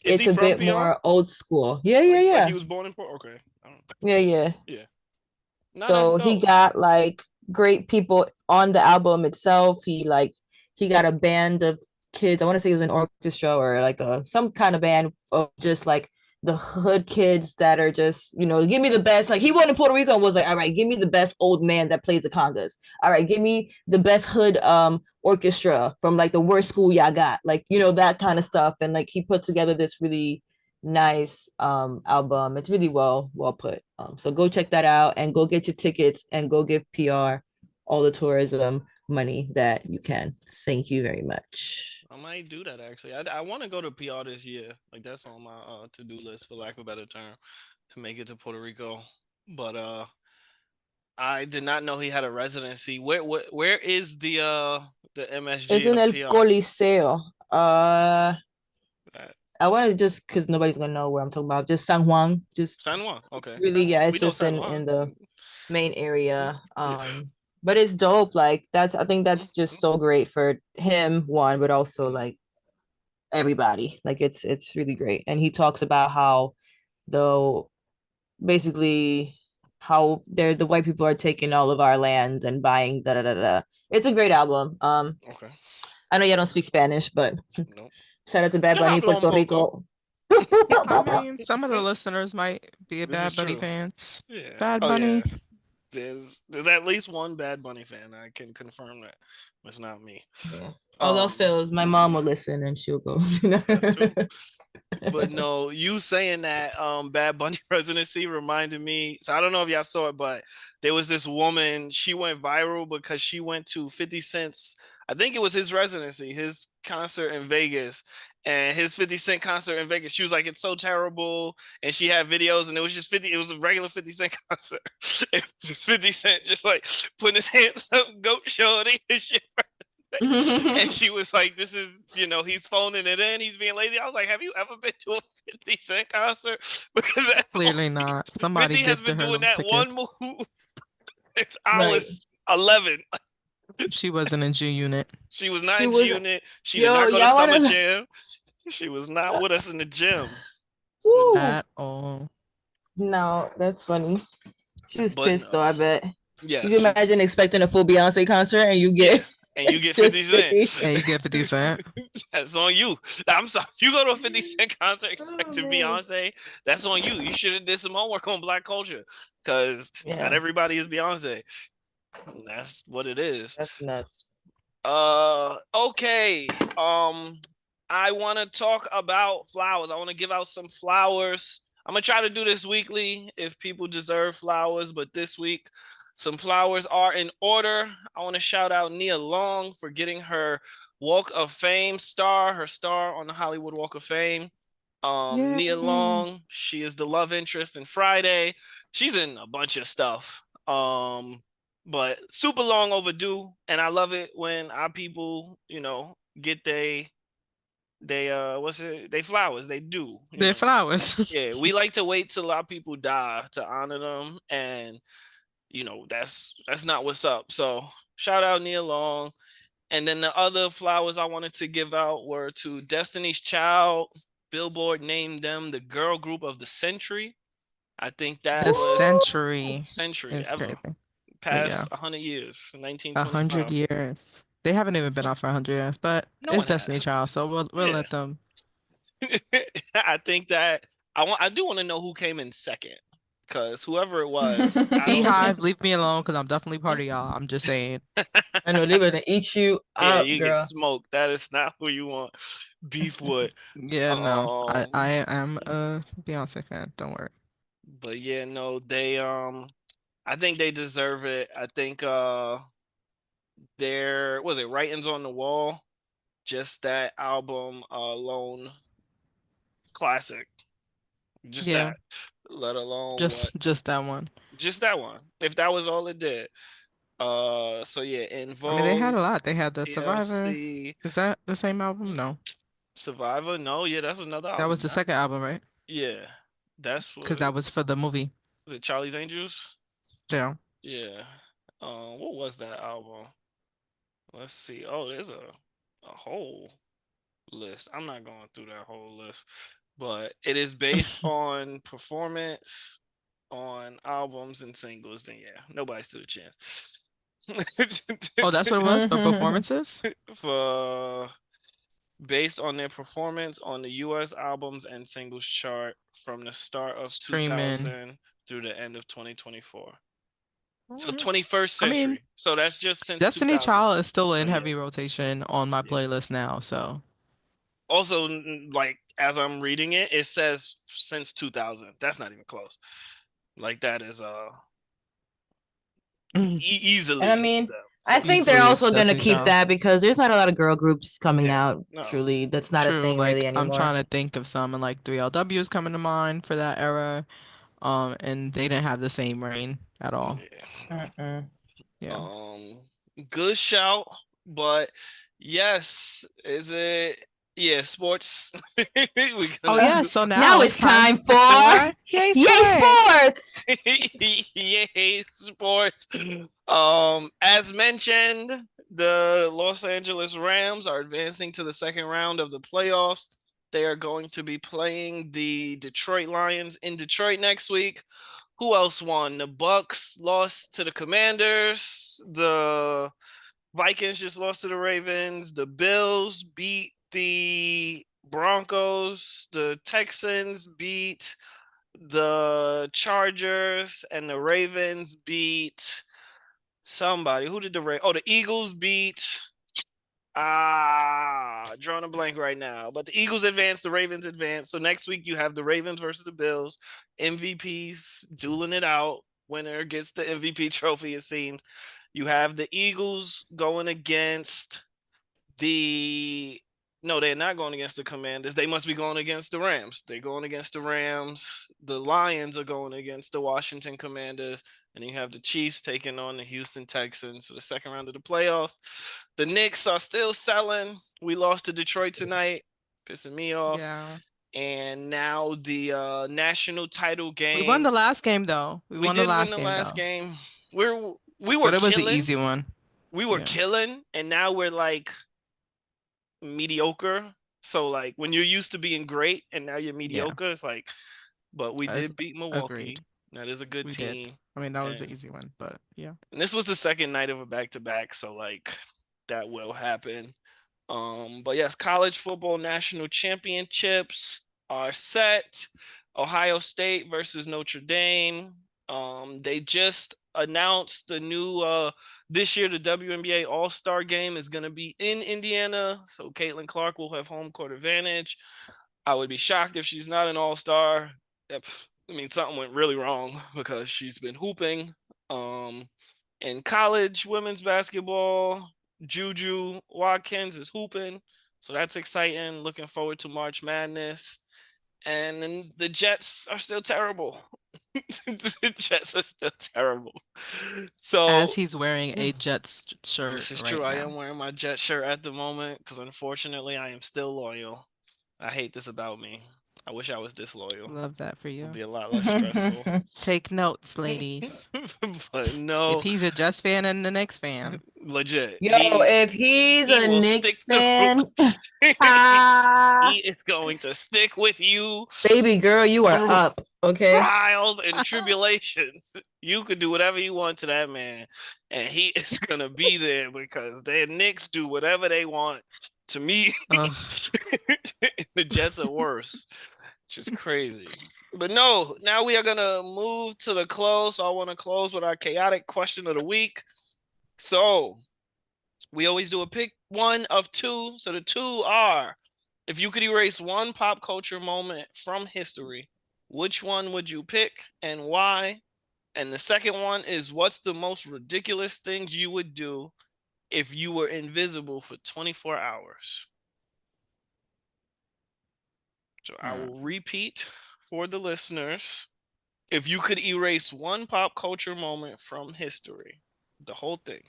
it's he a from bit PR? more old school. Yeah, yeah, Like yeah. he was born in Port. Okay. I don't, Yeah, yeah. yeah. No, that's So he dope. got like great people on the album itself. He got a band of kids. I want to say it was an orchestra or like some kind of band of just like the hood kids that are just, give me the best. Like he went to Puerto Rico and was like, all right, give me the best old man that plays the congas. All right, give me the best hood orchestra from like the worst school y'all got. Like, that kind of stuff. And like he put together this really nice album. It's really well put. So go check that out and go get your tickets and go give PR all the tourism money that you can. Thank you very much. I might do that actually. I want to go to PR this year. Like that's on my to-do list for lack of a better term to make it to Puerto Rico. But I did not know he had a residency. Where is the It's MSG in of El PR? Coliseo. That I want to just because nobody's gonna know where I'm talking about. Just San Juan. Just San Juan. Okay. really, San Juan. yeah. We It's know just San in Juan. the main area. Yeah. But it's dope. Like I think that's just Mhm. so great for him, one, but also like everybody. Like it's really great. And he talks about how the basically how they're the white people are taking all of our lands and buying da da da da. It's a great album. Okay. I know you don't speak Spanish, but Nope. shout out to Bad Yo Bunny, hablo un Puerto poco. Rico. I mean, some of the listeners might be This is Bad Bunny true. fans. Yeah. Bad Oh yeah. Bunny. There's at least one Bad Bunny fan. I can confirm that. It's not me. Yeah. All else Um, fails, my mom will listen and she'll go. that's true. But no, you saying that Bad Bunny residency reminded me. So I don't know if y'all saw it, but there was this woman, she went viral because she went to 50 Cent's, I think it was his residency, his concert in Vegas. And his 50 Cent concert in Vegas, she was like, it's so terrible. And she had videos, and it was just 50, it was a regular 50 Cent concert. It was just 50 Cent, just like putting his hands up, goat shorty and shit. And she was like, "This is, he's phoning it in. He's being lazy." I was like, "Have you ever been to a 50 Cent concert?" Because that's all Clearly not. Somebody 50 has been gifted her doing them that one tickets. move since I Right. was 11. She wasn't in G Unit She was not She in G was Unit. She did yo, not go to y'all summer wanna jam. She was not with us in the gym. Woo. at all. No, that's funny. She was But pissed though, no, I bet. yeah, You can imagine expecting a full Beyonce concert and you yeah, get and you get 50 just Cent. 50. And you get 50 Cent. That's on you. I'm sorry. If you go to a 50 Cent concert Oh expecting man. Beyonce, that's on you. You should have did some homework on Black culture because not Yeah, everybody is Beyonce. That's what it is. that's nuts. Okay. I want to talk about flowers. I want to give out some flowers. I'm gonna try to do this weekly if people deserve flowers, but this week some flowers are in order. I want to shout out Nia Long for getting her Walk of Fame star, her star on the Hollywood Walk of Fame. Nia Yay. Long, she is the love interest in Friday. She's in a bunch of stuff. But super long overdue, and I love it when our people, get they what's it? They flowers. They do, They're flowers. Yeah, we like to wait till our people die to honor them, and that's not what's up. So shout out Nia Long. And then the other flowers I wanted to give out were to Destiny's Child. Billboard named them the girl group of the century. I think that The was century century is ever. crazy. But yeah, Past 100 years, 100 1925. years. They haven't even been out for 100 years, but No it's one Destiny has. Child, so we'll Yeah. let them. I think that I do want to know who came in second because whoever it was, I don't. Beehive, leave me alone because I'm definitely part of y'all. I'm just saying. I know they're gonna eat you Yeah, up, you get girl. smoked. That is not who you want beef with. Yeah, no. I Um, I am a Beyonce fan. Don't worry. but yeah, no, they I think they deserve it. I think their was it Writings on the Wall? Just that album alone, classic. Just Yeah, that. Let alone what just that one. just that one. If that was all it did. So yeah, In I mean, they had Vogue, a lot. They had the Survivor. TLC, Is that the same album? No, Survivor. No, yeah, that's another that was album. the second album, right? Yeah. That's Because what that was for the movie. was it Charlie's Angels? Yeah. Yeah. What was that album? Let's see. Oh, there's a whole list. I'm not going through that whole list, but it is based on performance on albums and singles. Then yeah, nobody stood a chance. Oh, that's what it was for performances? For based on their performance on the US albums and singles chart from the start of Streaming. 2000 through the end of 2024. So Mhm. 21st I mean, century. So that's just since Destiny 2000. Child is still So in yeah, heavy rotation on my yeah. playlist now, so Also, like as I'm reading it, it says since 2000. That's not even close. Like that is And I easily mean, them. I So think they're easily it's also gonna Destiny keep Child. that because there's not a lot of girl groups coming yeah, out. no, Truly, that's not a True, thing really like I'm anymore. trying to think of some, and like 3LW is coming to mind for that era. And they didn't have the same reign at all. yeah. Mm-mm. Yeah. Um, good shout, but yes, is it? Yeah, sports. We're Oh gonna yeah, Uh, do. so now now it's it's time time for for Yay Yay Sports! Sports. Yay, sports. As mentioned, the Los Angeles Rams are advancing to the second round of the playoffs. They are going to be playing the Detroit Lions in Detroit next week. Who else won? The Bucks lost to the Commanders. The Vikings just lost to the Ravens. The Bills beat the Broncos. The Texans beat the Chargers, and the Ravens beat somebody. Who did the Eagles beat? Drawing a blank right now. But the Eagles advanced, the Ravens advanced. So next week you have the Ravens versus the Bills. MVPs dueling it out. Winner gets the MVP trophy, it seems. You have the Eagles going against the no, they're not going against the Commanders. They must be going against the Rams. They're going against the Rams. The Lions are going against the Washington Commanders. And you have the Chiefs taking on the Houston Texans for the second round of the playoffs. The Knicks are still selling. We lost to Detroit tonight, pissing me off. Yeah. And now the national title We won game. the last game though. We We won the did win last the game last though. game. We were But it was an killing. easy one. We were Yeah. killing, and now we're like mediocre. So like when you're used to being great and now you're Yeah. mediocre, it's like, but we As did beat agreed. Milwaukee. That is a good We did. team. I mean, that was And, an easy one, but yeah. and this was the second night of a back to back, so like that will happen. But yes, college football national championships are set. Ohio State versus Notre Dame. They just announced the new this year the WNBA All-Star game is going to be in Indiana, so Caitlin Clark will have home court advantage. I would be shocked if she's not an All-Star. I mean, something went really wrong because she's been hooping. In college women's basketball, Juju Watkins is hooping, so that's exciting. Looking forward to March Madness. And then the Jets are still terrible. The Jets are still terrible. So As he's wearing a Jets shirt this is right true. I am now. wearing my Jet shirt at the moment because unfortunately I am still loyal. I hate this about me. I wish I was this loyal. It Love that for would you. be a lot less stressful. Take notes, ladies. But If no, he's a Jets fan and the Knicks fan, legit. Yo, if he's He a will stick Knicks through. fan, ah, He is going to stick with you baby girl, you are through up. Okay. trials and tribulations. You could do whatever you want to that man, and he is gonna be there because the Knicks do whatever they want. To me, ugh, the Jets are worse, which is crazy. But no, now we are gonna move to the close. I want to close with our chaotic question of the week. So we always do a pick one of two. So the two are, if you could erase one pop culture moment from history, which one would you pick and why? And the second one is, what's the most ridiculous things you would do if you were invisible for 24 hours? So I will repeat for the listeners. If you could erase one pop culture moment from history, the whole thing,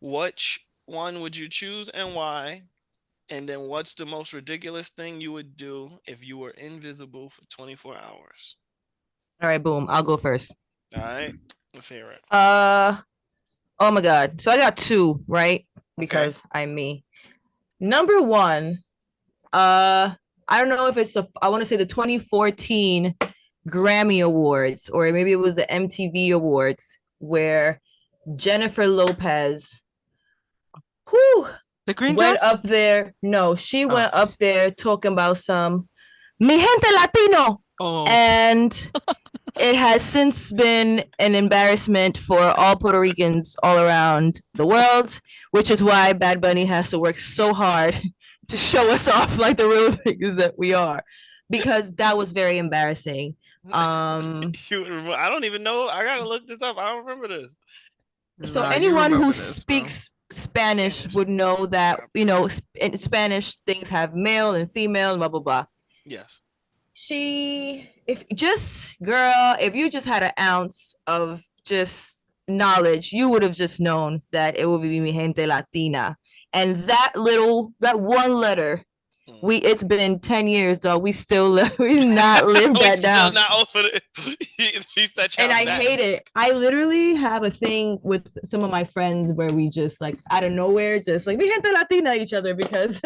which one would you choose and why? And then what's the most ridiculous thing you would do if you were invisible for 24 hours? All right, boom. I'll go first. All right. Let's hear it. Oh my God. So I got two, right? Because I'm me. Number one, I don't know if it's I want to say the 2014 Grammy Awards, or maybe it was the MTV Awards, where Jennifer Lopez the green went dress? up there. No, she went up there talking about some mi gente latino. And it has since been an embarrassment for all Puerto Ricans all around the world, which is why Bad Bunny has to work so hard to show us off like the real niggas that we are, because that was very embarrassing. I don't even know. I gotta look this up. I don't remember this. So anyone who speaks Spanish would know that, you know, in Spanish things have male and female and blah blah blah. Yes. If you just had an ounce of just knowledge, you would have just known that it would be mi gente latina. And that one letter, it's been 10 years, dog. We not lived that down. Still not over it. She said, and I hate it. I literally have a thing with some of my friends where we just like out of nowhere, just like mi gente latina each other, because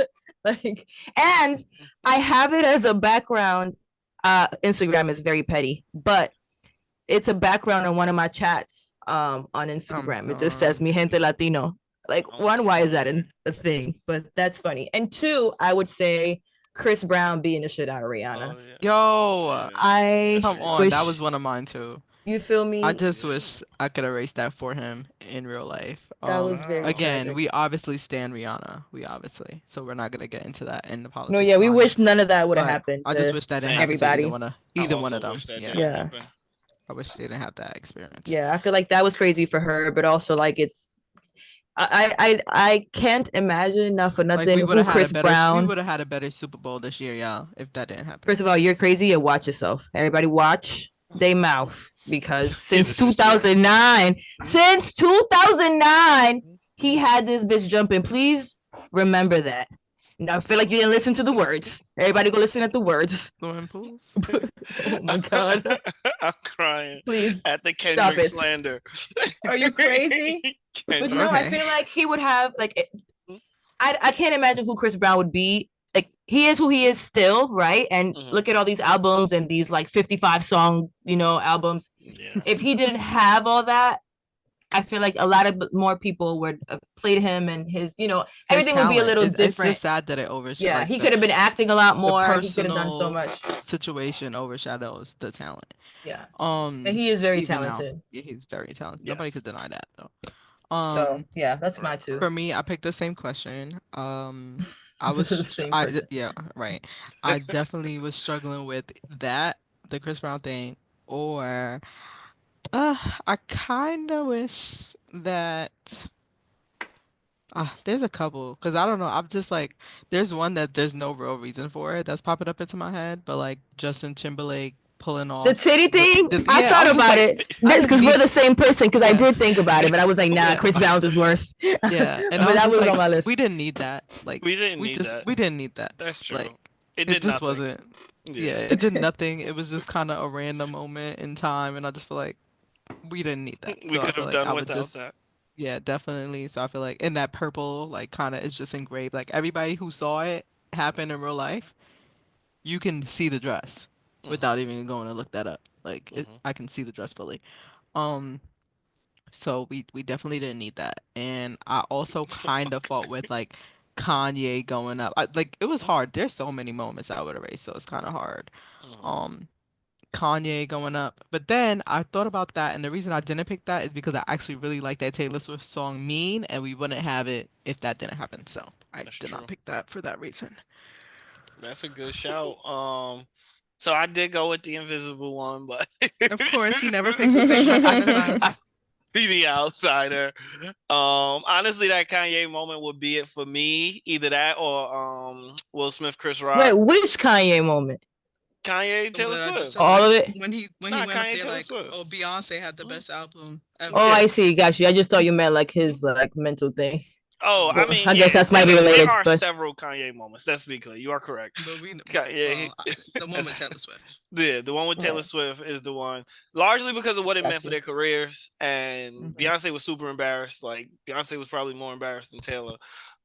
like, and I have it as a background. Instagram is very petty, but it's a background on one of my chats on Instagram. It just says mi gente latino. Like, one, why is that a thing? But that's funny. And two, I would say Chris Brown being the shit out of Rihanna. Oh, yeah. I come on, that was one of mine too. You feel me? I just wish I could erase that for him in real life. That was very again, tragic. we obviously stand Rihanna. So we're not gonna get into that in the politics. No, yeah, we wish none of that would have happened. I just wish that didn't happen to either one of them. Yeah. I wish they didn't have that experience. Yeah, I feel like that was crazy for her, but also like I can't imagine, not for nothing, who Chris Brown. We would have had a better Super Bowl this year, y'all, if that didn't happen. First of all, you're crazy, and watch yourself. Everybody watch they mouth, because since 2009, he had this bitch jumping. Please remember that. Now, I feel like you didn't listen to the words. Everybody go listen at the words. Swimming pools. Oh my God. I'm crying. Please. At the Kendrick slander. Are you crazy? But no, I feel like he would have like I can't imagine who Chris Brown would be. Like, he is who he is still, right? And look at all these albums and these like 55 song, albums. Yeah. If he didn't have all that, I feel like a lot of more people would have played him, and his everything would be a little different. It's just sad that it overshadows. Yeah, he could have been acting a lot more. He could have done so much. Situation overshadows the talent. Yeah. And he is very talented. Yeah, he's very talented. Yes. Nobody could deny that though. So yeah, that's my two. For me, I picked the same question. I was yeah, right. I definitely was struggling with that, the Chris Brown thing, or I kind of wish that there's a couple, because I don't know. I'm just like, there's one that there's no real reason for it that's popping up into my head, but like Justin Timberlake pulling off the titty thing. I thought about it because we're the same person. Because I did think about it, but I was like, nah, Chris Brown's is worse. Yeah, and but that was on my list. We didn't need that. Like, we didn't need that. That's true. Like, it just nothing. Wasn't. Yeah, it did nothing. It was just kind of a random moment in time, and I just feel like we didn't need that. We could have done without that. Yeah, definitely. So I feel like in that purple, like, kind of is just engraved. Like, everybody who saw it happen in real life, you can see the dress without even going to look that up. Like, I can see the dress fully. So we definitely didn't need that. And I also kind of fought with like Kanye going up. Like, it was hard. There's so many moments I would erase, so it's kind of hard. Kanye going up. But then I thought about that, and the reason I didn't pick that is because I actually really like that Taylor Swift song "Mean," and we wouldn't have it if that didn't happen. So I That's did true. not pick that for that reason. That's a good shout. So I did go with the invisible one, but Of course, he never picks the same person as us. Be the outsider. Honestly, that Kanye moment would be it for me. Either that or Will Smith, Chris Rock. Wait, which Kanye moment? Kanye, Taylor Swift. All of it. When he went Kanye, up there Taylor like, Swift. oh, Beyonce had the best album ever. Oh, I see. Got you. I just thought you meant like his like mental thing. Oh, I mean, I guess that's might be related. There are several Kanye moments. Let's be clear. You are correct. But the one with Taylor Swift. Yeah, the one with Taylor Swift is the one, largely because of what it meant for their careers. And Beyonce was super embarrassed. Like Beyonce was probably more embarrassed than Taylor.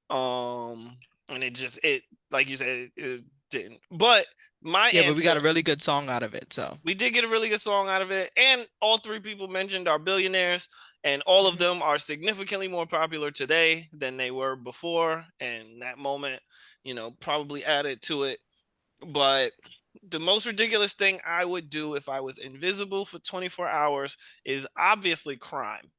And it like you said, it didn't. But but we got a really good song out of it. So we did get a really good song out of it, and all three people mentioned are billionaires, and all of them are significantly more popular today than they were before. And that moment, probably added to it. But the most ridiculous thing I would do if I was invisible for 24 hours is obviously crime.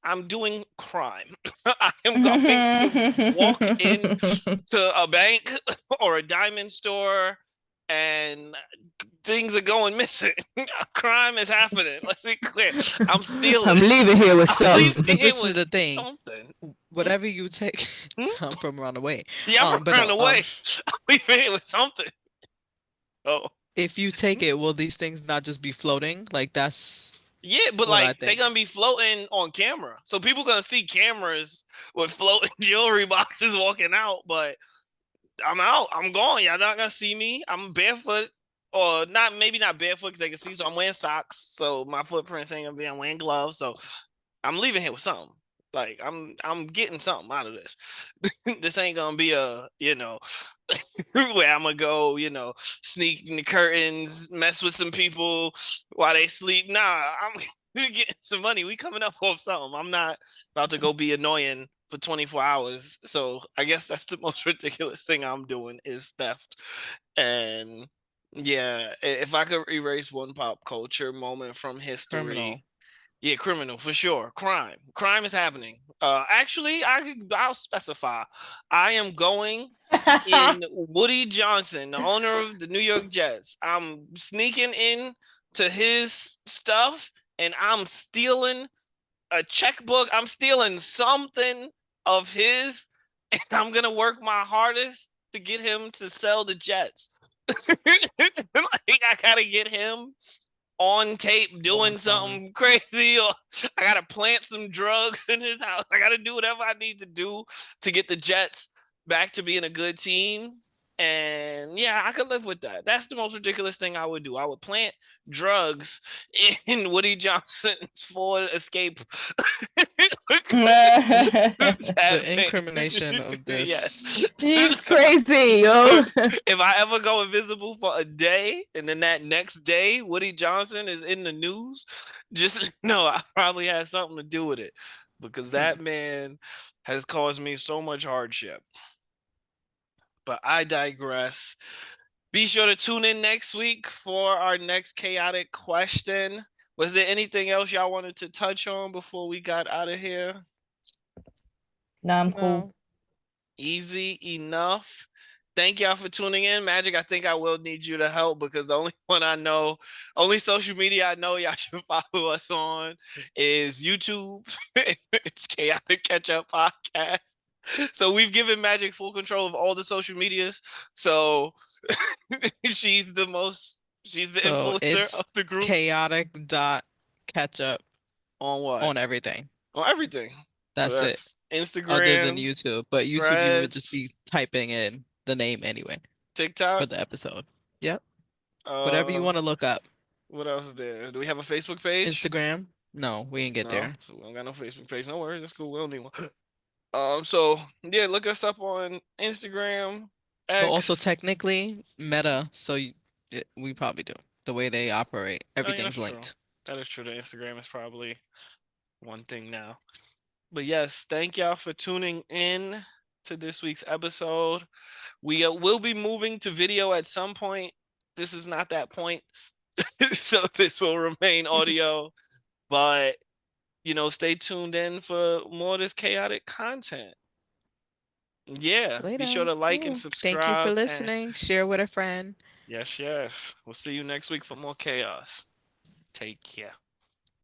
I'm doing crime. I am going to walk into a bank or a diamond store and things are going missing. Crime is happening. Let's be clear. I'm stealing. I'm leaving here with something. This is the thing. Whatever you take, I'm from around the way. Yeah, I'm from around the way. I'm leaving here with something. Oh. If you take it, will these things not just be floating? Like that's but like they're gonna be floating on camera, so people gonna see cameras with floating jewelry boxes walking out. But I'm out. I'm gone. Y'all not gonna see me. I'm barefoot, or not. Maybe not barefoot because they can see. So I'm wearing socks, so my footprints ain't gonna be. I'm wearing gloves, so I'm leaving here with something. Like I'm getting something out of this. This ain't gonna be a where I'm gonna go, sneak in the curtains, mess with some people while they sleep. Nah, I'm getting some money. We coming up with something. I'm not about to go be annoying for 24 hours. So I guess that's the most ridiculous thing I'm doing is theft. And yeah, if I could erase one pop culture moment from history. Criminal. Yeah, criminal for sure. Crime is happening. Actually, I'll specify. I am going in Woody Johnson, the owner of the New York Jets. I'm sneaking in to his stuff, and I'm stealing a checkbook. I'm stealing something of his, and I'm gonna work my hardest to get him to sell the Jets. I gotta get him on tape doing something crazy, or I gotta plant some drugs in his house. I gotta do whatever I need to do to get the Jets back to being a good team. And yeah, I could live with that. That's the most ridiculous thing I would do. I would plant drugs in Woody Johnson's Ford Escape. The incrimination of this. Yes. He's crazy, yo. If I ever go invisible for a day and then that next day Woody Johnson is in the news, just know I probably had something to do with it, because that man has caused me so much hardship. But I digress. Be sure to tune in next week for our next chaotic question. Was there anything else y'all wanted to touch on before we got out of here? Nah, I'm cool. Easy enough. Thank y'all for tuning in. Magic, I think I will need you to help, because the only social media I know y'all should follow us on is YouTube. It's Chaotic Catch Up Podcast. So we've given Magic full control of all the social medias. So she's the influencer of the group. Chaotic.catchup on what? On everything. On everything. That's it. Instagram. Other than YouTube. But YouTube, Threads, you would just be typing in the name anyway. TikTok. For the episode. Yep. Whatever you want to look up. What else is there? Do we have a Facebook page? Instagram? No, we ain't get there. So we don't got no Facebook page. No worries. That's cool. We don't need one. So yeah, look us up on Instagram. X. But also technically Meta, so we probably do. The way they operate, everything's linked. True. That is true. The Instagram is probably one thing now. But yes, thank y'all for tuning in to this week's episode. We will be moving to video at some point. This is not that point. So this will remain audio, but stay tuned in for more of this chaotic content. Yeah, be sure Later. to like and Ooh. Thank you for subscribe. And listening. Share with a friend. yes, yes. We'll see you next week for more chaos. Take care.